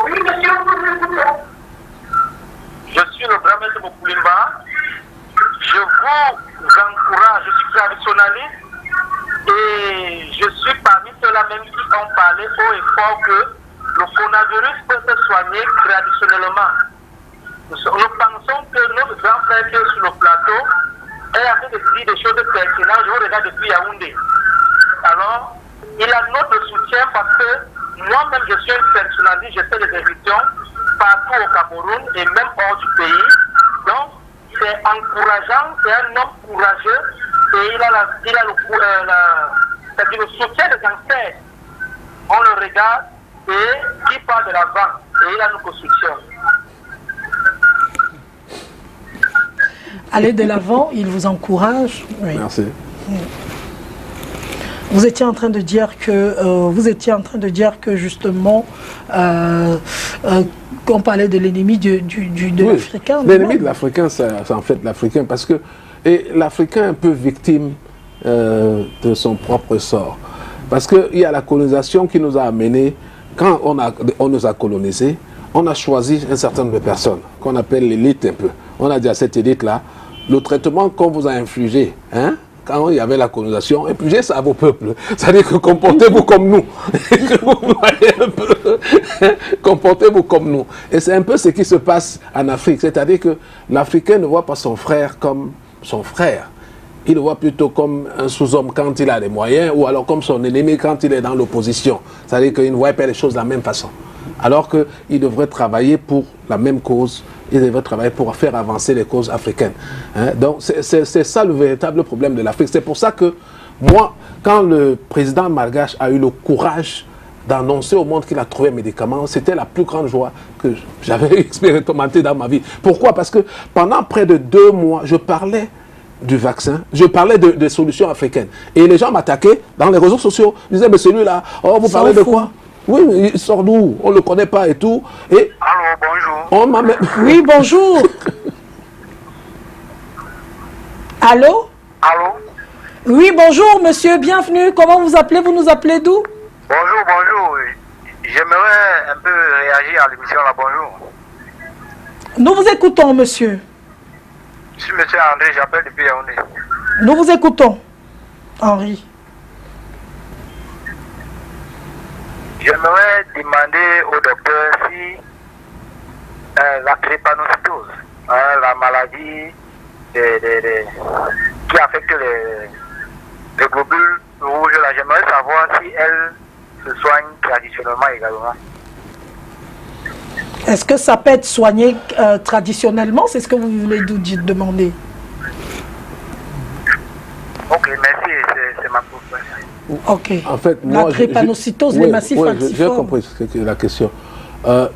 Oui, monsieur. Je suis le grand maître Mokoulimba. Je vous encourage, je suis traditionnaliste et je suis parmi ceux-là même qui ont parlé haut et fort que le coronavirus peut se soigner traditionnellement. Nous pensons que notre grand frère qui est sur le plateau est en train de dire des choses pertinentes. Je vous regarde depuis Yaoundé. Alors, il a notre soutien parce que moi-même je suis un personnaliste, je fais des émissions partout au Cameroun et même hors du pays. Donc, c'est encourageant, c'est un homme courageux et il a le soutien des ancêtres. On le regarde et qui parle de l'avant et il a notre soutien. Allez de l'avant, il vous encourage. Oui. Merci. Vous étiez en train de dire que justement qu'on parlait de l'ennemi de l'Africain. L'ennemi de l'Africain, c'est en fait l'Africain, parce que l'Africain est un peu victime de son propre sort. Parce qu'il y a la colonisation qui nous a amenés, quand on nous a colonisés, on a choisi un certain nombre de personnes, qu'on appelle l'élite un peu. On a dit à cette élite-là, le traitement qu'on vous a infligé, quand il y avait la colonisation, infligez ça à vos peuples. C'est-à-dire que comportez-vous comme nous. Comportez-vous comme nous. Et c'est un peu ce qui se passe en Afrique. C'est-à-dire que l'Africain ne voit pas son frère comme son frère. Il le voit plutôt comme un sous-homme quand il a les moyens, ou alors comme son ennemi quand il est dans l'opposition. C'est-à-dire qu'il ne voit pas les choses de la même façon. Alors qu'il devrait travailler pour la même cause. Il devrait travailler pour faire avancer les causes africaines. Donc c'est ça le véritable problème de l'Afrique. C'est pour ça que moi, quand le président malgache a eu le courage d'annoncer au monde qu'il a trouvé un médicament, c'était la plus grande joie que j'avais expérimentée dans ma vie. Pourquoi? Parce que pendant près de 2 mois, je parlais du vaccin, je parlais des solutions africaines. Et les gens m'attaquaient dans les réseaux sociaux. Ils disaient, mais celui-là, oh, vous parlez de quoi? Oui, il sort d'où? On ne le connaît pas et tout. Et allô, bonjour. Oui, bonjour. Allô? Allô? Oui, bonjour monsieur, bienvenue. Comment vous appelez? Vous nous appelez d'où? Bonjour, bonjour. J'aimerais un peu réagir à l'émission là, bonjour. Nous vous écoutons, monsieur. Je suis monsieur André, j'appelle depuis Yaoundé. Nous vous écoutons, Henri. J'aimerais demander au docteur si la drépanocytose, la maladie qui affecte les globules rouges, là, j'aimerais savoir si elle se soigne traditionnellement également. Est-ce que ça peut être soigné traditionnellement? C'est ce que vous voulez nous demander? Ok, merci, c'est ma question. Ok. En fait, la moi, drépanocytose, les massifs falciformes. J'ai compris la question.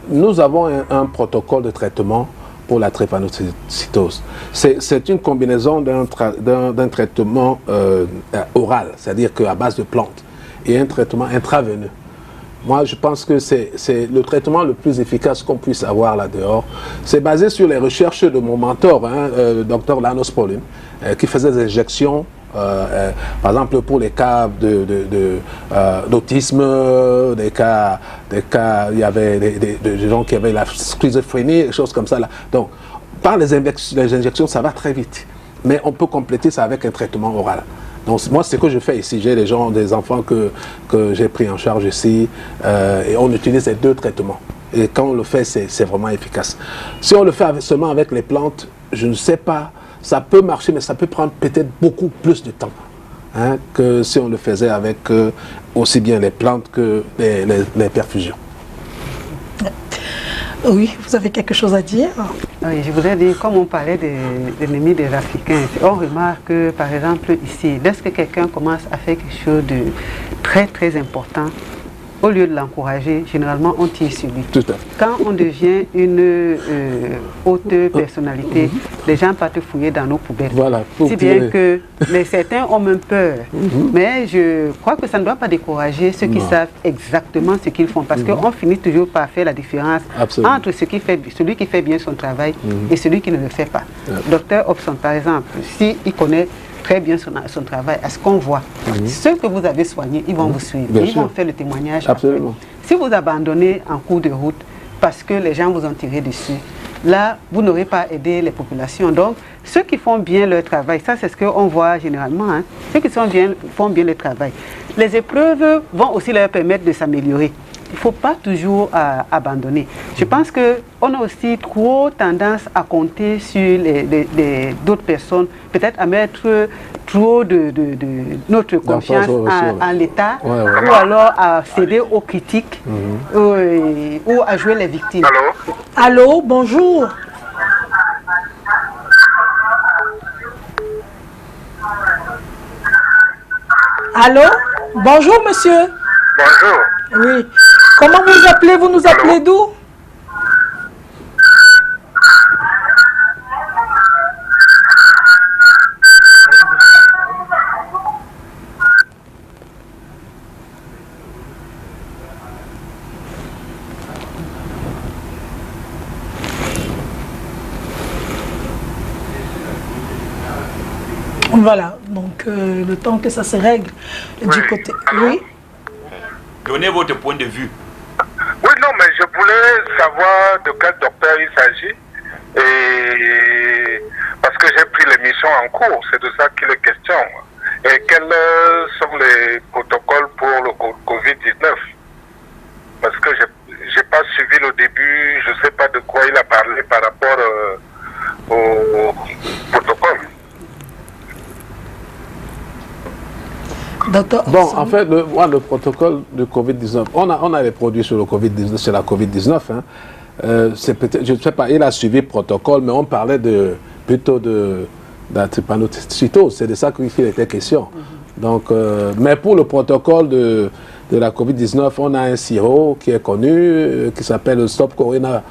Nous avons un protocole de traitement pour la drépanocytose. C'est une combinaison d'un traitement oral, c'est-à-dire qu'à base de plantes, et un traitement intraveineux. Moi, je pense que c'est le traitement le plus efficace qu'on puisse avoir là-dehors. C'est basé sur les recherches de mon mentor, le docteur Lanos Pauline, qui faisait des injections, par exemple pour les cas d'autisme, des cas, il y avait des gens qui avaient la schizophrénie, des choses comme ça. Là. Donc, par les injections, ça va très vite. Mais on peut compléter ça avec un traitement oral. Donc moi, c'est ce que je fais ici. J'ai des enfants que j'ai pris en charge ici et on utilise ces deux traitements. Et quand on le fait, c'est vraiment efficace. Si on le fait seulement avec les plantes, je ne sais pas, ça peut marcher, mais ça peut prendre peut-être beaucoup plus de temps que si on le faisait avec aussi bien les plantes que les perfusions. Oui, vous avez quelque chose à dire? Oui, je voudrais dire, comme on parlait des ennemis des Africains, on remarque que, par exemple, ici, lorsque quelqu'un commence à faire quelque chose de très, très important, au lieu de l'encourager, généralement, on tire sur lui. Tout à fait. Quand on devient une haute personnalité, les gens partent fouiller dans nos poubelles. Voilà, si bien que certains ont même peur. Mais je crois que ça ne doit pas décourager ceux qui savent exactement ce qu'ils font. Parce qu'on finit toujours par faire la différence entre celui qui fait bien son travail et celui qui ne le fait pas. Docteur Hobson, par exemple, s'il connaît très bien son travail, à ce qu'on voit, ceux que vous avez soignés, ils vont vous suivre, ils vont faire le témoignage. Absolument. Si vous abandonnez en cours de route parce que les gens vous ont tiré dessus, là, vous n'aurez pas aidé les populations. Donc, ceux qui font bien leur travail, ça c'est ce qu'on voit généralement, ceux qui font bien le travail, les épreuves vont aussi leur permettre de s'améliorer. Il ne faut pas toujours abandonner. Je pense qu'on a aussi trop tendance à compter sur d'autres personnes, peut-être à mettre trop de notre confiance en l'État, ou alors à céder aux critiques, ou à jouer les victimes. Allô? Allô, bonjour. Allô, bonjour monsieur. Bonjour. Oui. Comment vous appelez? Vous nous appelez d'où? Voilà, donc le temps que ça se règle du côté... Oui. Donnez votre point de vue. Oui, non, mais je voulais savoir de quel docteur il s'agit. Et parce que j'ai pris l'émission en cours, c'est de ça qu'il est question. Et quels sont les protocoles pour le Covid-19? Parce que je n'ai pas suivi le début, je ne sais pas de quoi il a parlé par rapport au protocole. Bon, en fait, le protocole de Covid-19, on a les produits sur la Covid-19. C'est peut-être, je ne sais pas, il a suivi le protocole, mais on parlait plutôt de la drépanocytose. C'est de ça qu'il était question. Donc, mais pour le protocole de la Covid-19, on a un sirop qui est connu, qui s'appelle le Stop Corona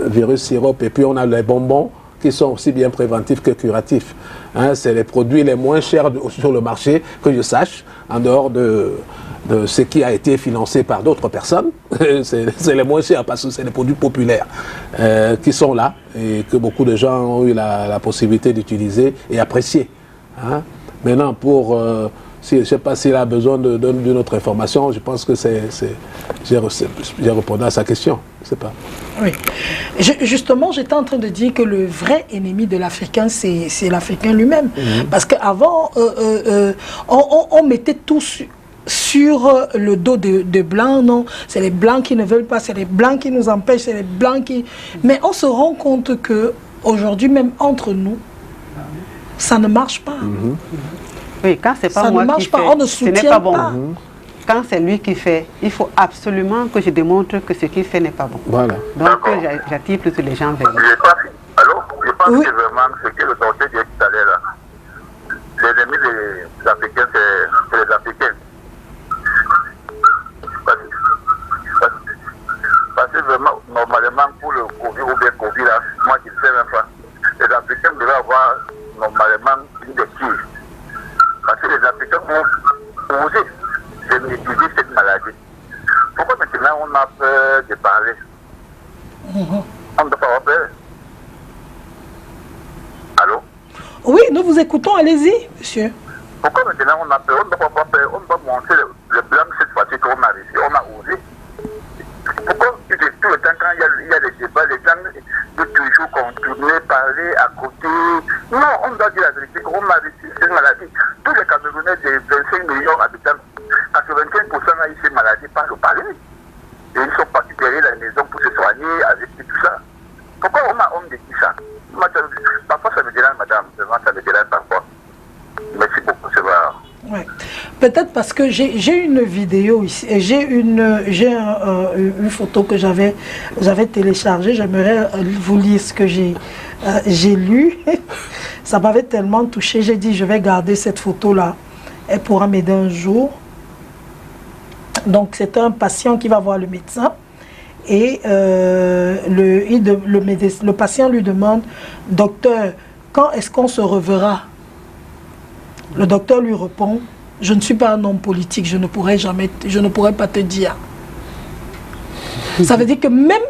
Virus Syrup, et puis on a les bonbons qui sont aussi bien préventifs que curatifs. C'est les produits les moins chers sur le marché, que je sache, en dehors de ce qui a été financé par d'autres personnes. C'est les moins chers parce que c'est des produits populaires qui sont là et que beaucoup de gens ont eu la possibilité d'utiliser et apprécier. Maintenant, je ne sais pas s'il a besoin d'une autre information, je pense que j'ai répondu à sa question. Je ne sais pas. Oui. Justement, j'étais en train de dire que le vrai ennemi de l'Africain, c'est l'Africain lui-même. Parce qu'avant, on mettait tout sur le dos de Blancs. Non, c'est les Blancs qui ne veulent pas, c'est les Blancs qui nous empêchent, c'est les Blancs qui... Mais on se rend compte qu'aujourd'hui, même entre nous, ça ne marche pas. Oui, quand c'est pas moi qui fais, on ne soutient ce n'est pas bon. pas. Quand c'est lui qui fait, il faut absolument que je démontre que ce qu'il fait n'est pas bon. Voilà. Donc j'attire plus les gens vers lui. Je pense que vraiment ce que le docteur dit tout à l'heure là, les ennemis des Africains, c'est les Africains. Parce que vraiment, normalement, pour le Covid ou bien Covid là, moi je ne sais même pas, les Africains devraient avoir normalement une lecture. Parce que les Africains ont osé de maîtriser cette maladie. Pourquoi maintenant on a peur de parler? On ne doit pas avoir peur. Allô? Oui, nous vous écoutons, allez-y, monsieur. Pourquoi maintenant on a peur? On ne doit pas avoir peur. On doit montrer le blanc cette fois-ci qu'on a réussi, on a osé. Pourquoi tout le temps quand il y a des débats, les gens doivent toujours continuer, parler à côté? Non, on doit dire la vérité qu'on a réussi cette maladie. Tous les Camerounais de 25 millions d'habitants, 85% ont eu cette maladie par le parler. Et ils sont partis derrière la maison pour se soigner avec tout ça. Pourquoi on me dit ça? Moi, parfois ça me dérange, madame, vraiment ça me dérange parfois. Merci beaucoup, c'est vrai. Ouais. Peut-être parce que j'ai une vidéo ici, j'ai une photo que j'avais téléchargée. J'aimerais vous lire ce que j'ai lu. Ça m'avait tellement touché. J'ai dit je vais garder cette photo-là. Elle pourra m'aider un jour. Donc c'est un patient qui va voir le médecin et le patient lui demande: docteur, quand est-ce qu'on se reverra? Le docteur lui répond: je ne suis pas un homme politique, je ne pourrais pas te dire. Ça veut dire que même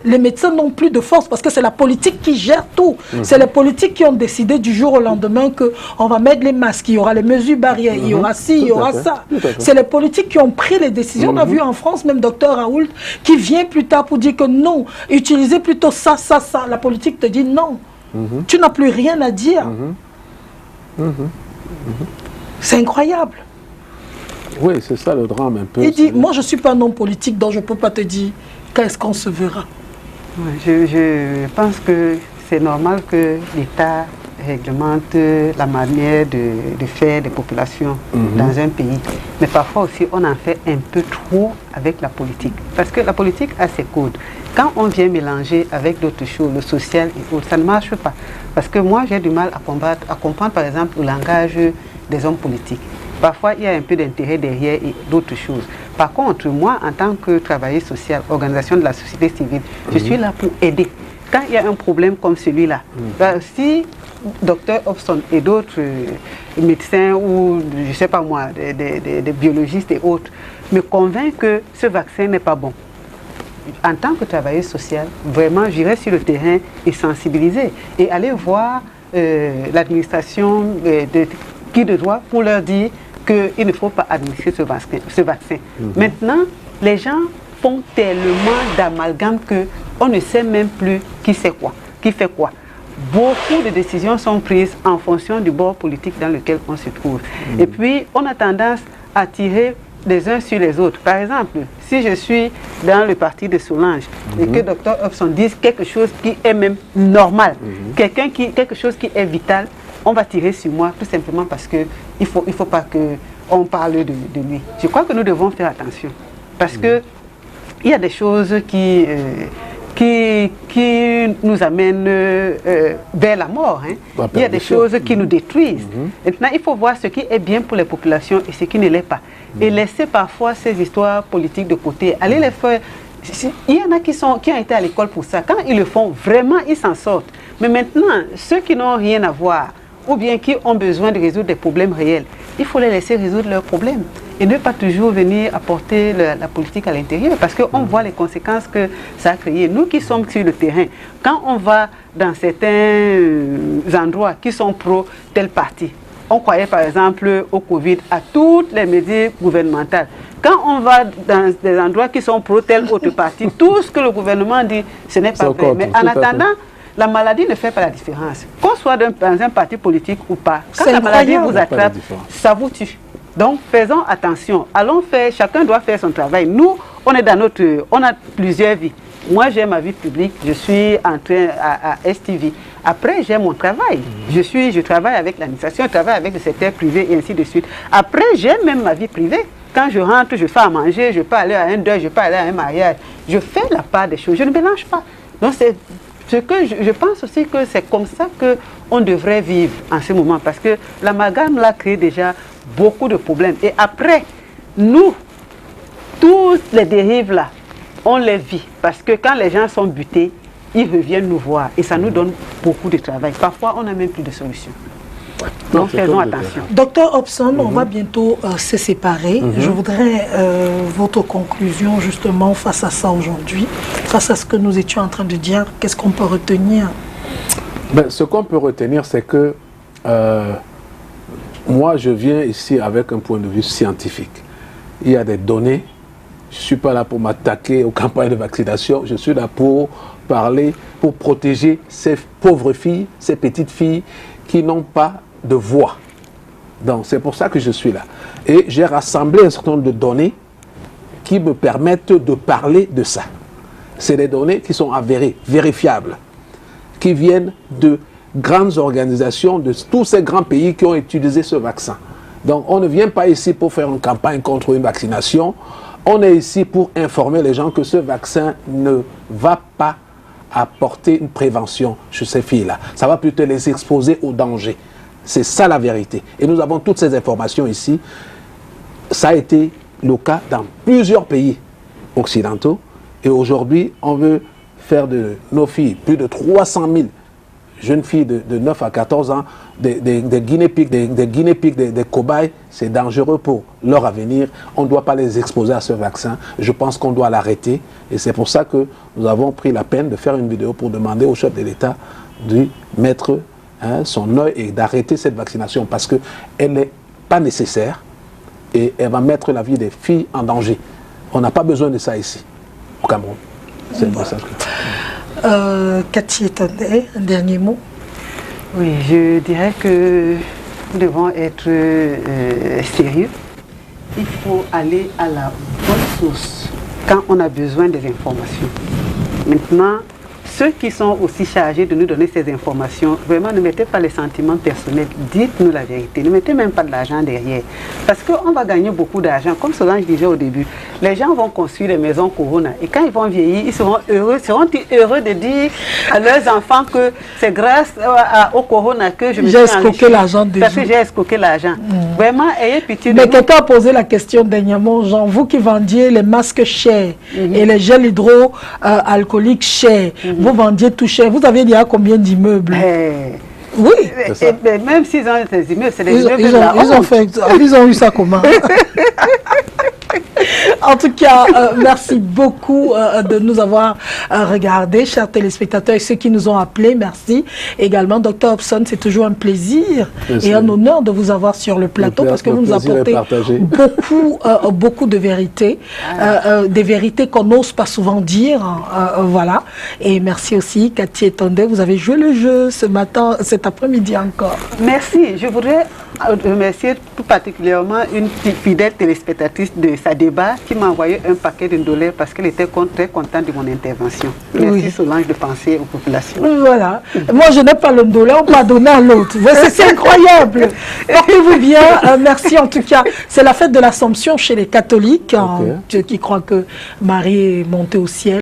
les médecins n'ont plus de force parce que c'est la politique qui gère tout. C'est les politiques qui ont décidé du jour au lendemain qu'on va mettre les masques, il y aura les mesures barrières, il y aura ci, il y aura ça. C'est les politiques qui ont pris les décisions. On a vu en France, même docteur Raoult, qui vient plus tard pour dire que non, utilisez plutôt ça, ça, ça. La politique te dit non. Tu n'as plus rien à dire. C'est incroyable. Oui, c'est ça le drame un peu. Il dit, moi je ne suis pas un homme politique, donc je ne peux pas te dire quand est-ce qu'on se verra. Je pense que c'est normal que l'État réglemente la manière de faire des populations dans un pays. Mais parfois aussi, on en fait un peu trop avec la politique. Parce que la politique a ses codes. Quand on vient mélanger avec d'autres choses, le social et autres, ça ne marche pas. Parce que moi, j'ai du mal à comprendre, par exemple, le langage des hommes politiques. Parfois, il y a un peu d'intérêt derrière et d'autres choses. Par contre, moi, en tant que travailleuse sociale, organisation de la société civile, je suis là pour aider. Quand il y a un problème comme celui-là, si Dr Hobson et d'autres médecins ou, je ne sais pas moi, des biologistes et autres, me convainquent que ce vaccin n'est pas bon, en tant que travailleuse sociale, vraiment, j'irai sur le terrain et sensibiliser et aller voir l'administration qui de droit pour leur dire qu'il ne faut pas administrer ce vaccin. Maintenant, les gens font tellement d'amalgame qu'on ne sait même plus qui fait quoi. Beaucoup de décisions sont prises en fonction du bord politique dans lequel on se trouve. Et puis, on a tendance à tirer les uns sur les autres. Par exemple, si je suis dans le parti de Solange et que Dr Hobson dise quelque chose qui est même normal, quelque chose qui est vital, on va tirer sur moi tout simplement parce qu'il ne faut pas qu'on parle de lui. Je crois que nous devons faire attention parce qu'il y a des choses qui nous amènent vers la mort. Il y a des choses qui nous détruisent. Maintenant, il faut voir ce qui est bien pour les populations et ce qui ne l'est pas. Et laisser parfois ces histoires politiques de côté. Aller les faire. Il y en a qui ont été à l'école pour ça. Quand ils le font, vraiment, ils s'en sortent. Mais maintenant, ceux qui n'ont rien à voir, ou bien qui ont besoin de résoudre des problèmes réels, il faut les laisser résoudre leurs problèmes et ne pas toujours venir apporter la politique à l'intérieur parce qu'on voit les conséquences que ça a créé. Nous qui sommes sur le terrain, quand on va dans certains endroits qui sont pro tel parti, on croyait par exemple au Covid, à toutes les mesures gouvernementales. Quand on va dans des endroits qui sont pro telle autre partie, tout ce que le gouvernement dit, ce n'est pas vrai. Mais en attendant, la maladie ne fait pas la différence. Qu'on soit dans un parti politique ou pas, quand la maladie vous attrape, ça vous tue. Donc faisons attention, allons faire, chacun doit faire son travail. Nous, on est dans on a plusieurs vies. Moi, j'ai ma vie publique, je suis entré à STV. Après, j'ai mon travail. Je travaille avec l'administration, je travaille avec le secteur privé et ainsi de suite. Après, j'ai même ma vie privée. Quand je rentre, je fais à manger, je peux aller à un deuil, je peux aller à un mariage. Je fais la part des choses, je ne mélange pas. Donc, c'est ce que je pense aussi que c'est comme ça qu'on devrait vivre en ce moment. Parce que l'amalgame l'a créé déjà beaucoup de problèmes. Et après, nous, toutes les dérives là, on les vit. Parce que quand les gens sont butés, ils reviennent nous voir. Et ça nous donne beaucoup de travail. Parfois, on n'a même plus de solution. Donc, faisons attention. Docteur Hobson, on va bientôt se séparer. Je voudrais votre conclusion justement face à ça aujourd'hui, face à ce que nous étions en train de dire. Qu'est-ce qu'on peut retenir? Ce qu'on peut retenir, c'est que moi, je viens ici avec un point de vue scientifique. Il y a des données. Je ne suis pas là pour m'attaquer aux campagnes de vaccination. Je suis là pour parler, pour protéger ces pauvres filles, ces petites filles qui n'ont pas de voix. Donc, c'est pour ça que je suis là. Et j'ai rassemblé un certain nombre de données qui me permettent de parler de ça. C'est des données qui sont avérées, vérifiables, qui viennent de grandes organisations, de tous ces grands pays qui ont utilisé ce vaccin. Donc, on ne vient pas ici pour faire une campagne contre une vaccination. On est ici pour informer les gens que ce vaccin ne va pas apporter une prévention chez ces filles-là. Ça va plutôt les exposer au danger. C'est ça la vérité. Et nous avons toutes ces informations ici. Ça a été le cas dans plusieurs pays occidentaux. Et aujourd'hui, on veut faire de nos filles, plus de 300 000 jeunes filles de 9 à 14 ans, des guinea pigs, des cobayes. C'est dangereux pour leur avenir. On ne doit pas les exposer à ce vaccin. Je pense qu'on doit l'arrêter. Et c'est pour ça que nous avons pris la peine de faire une vidéo pour demander au chef de l'État de mettre son œil et d'arrêter cette vaccination parce qu'elle n'est pas nécessaire et elle va mettre la vie des filles en danger. On n'a pas besoin de ça ici, au Cameroun. C'est le message que... Cathy Etondé, un dernier mot? Oui, je dirais que nous devons être sérieux. Il faut aller à la bonne source quand on a besoin des informations. Maintenant, ceux qui sont aussi chargés de nous donner ces informations, vraiment ne mettez pas les sentiments personnels, dites-nous la vérité, ne mettez même pas de l'argent derrière. Parce qu'on va gagner beaucoup d'argent, comme Solange disait au début, les gens vont construire des maisons Corona et quand ils vont vieillir, ils seront heureux, seront-ils heureux de dire à leurs enfants que c'est grâce au Corona que je me suis enrichi. J'ai escroqué l'argent déjà. Parce que j'ai escroqué l'argent. Vraiment, ayez pitié de Mais nous. quelqu'un a posé la question dernièrement, Jean, vous qui vendiez les masques chers et les gels hydroalcooliques chers, vous vendiez tout cher. Vous aviez dit à combien d'immeubles? Oui. Et même s'ils ont des immeubles, c'est des immeubles ils ont eu ça comment? En tout cas, merci beaucoup de nous avoir regardés, chers téléspectateurs et ceux qui nous ont appelés, merci. Également, Dr Hobson, c'est toujours un plaisir et un honneur de vous avoir sur le plateau parce que vous nous apportez beaucoup de vérités, des vérités qu'on n'ose pas souvent dire, voilà. Et merci aussi, Cathy Etondé, vous avez joué le jeu ce matin, cet après-midi encore. Merci, je voudrais remercier tout particulièrement une fidèle téléspectatrice de sa débat qui m'a envoyé un paquet de dollars parce qu'elle était très contente de mon intervention. Merci Solange de penser aux populations. Voilà. Moi je n'ai pas le dollar, on m'a donné à l'autre. C'est incroyable. Portez-vous bien. Merci en tout cas. C'est la fête de l'Assomption chez les catholiques qui croient que Marie est montée au ciel.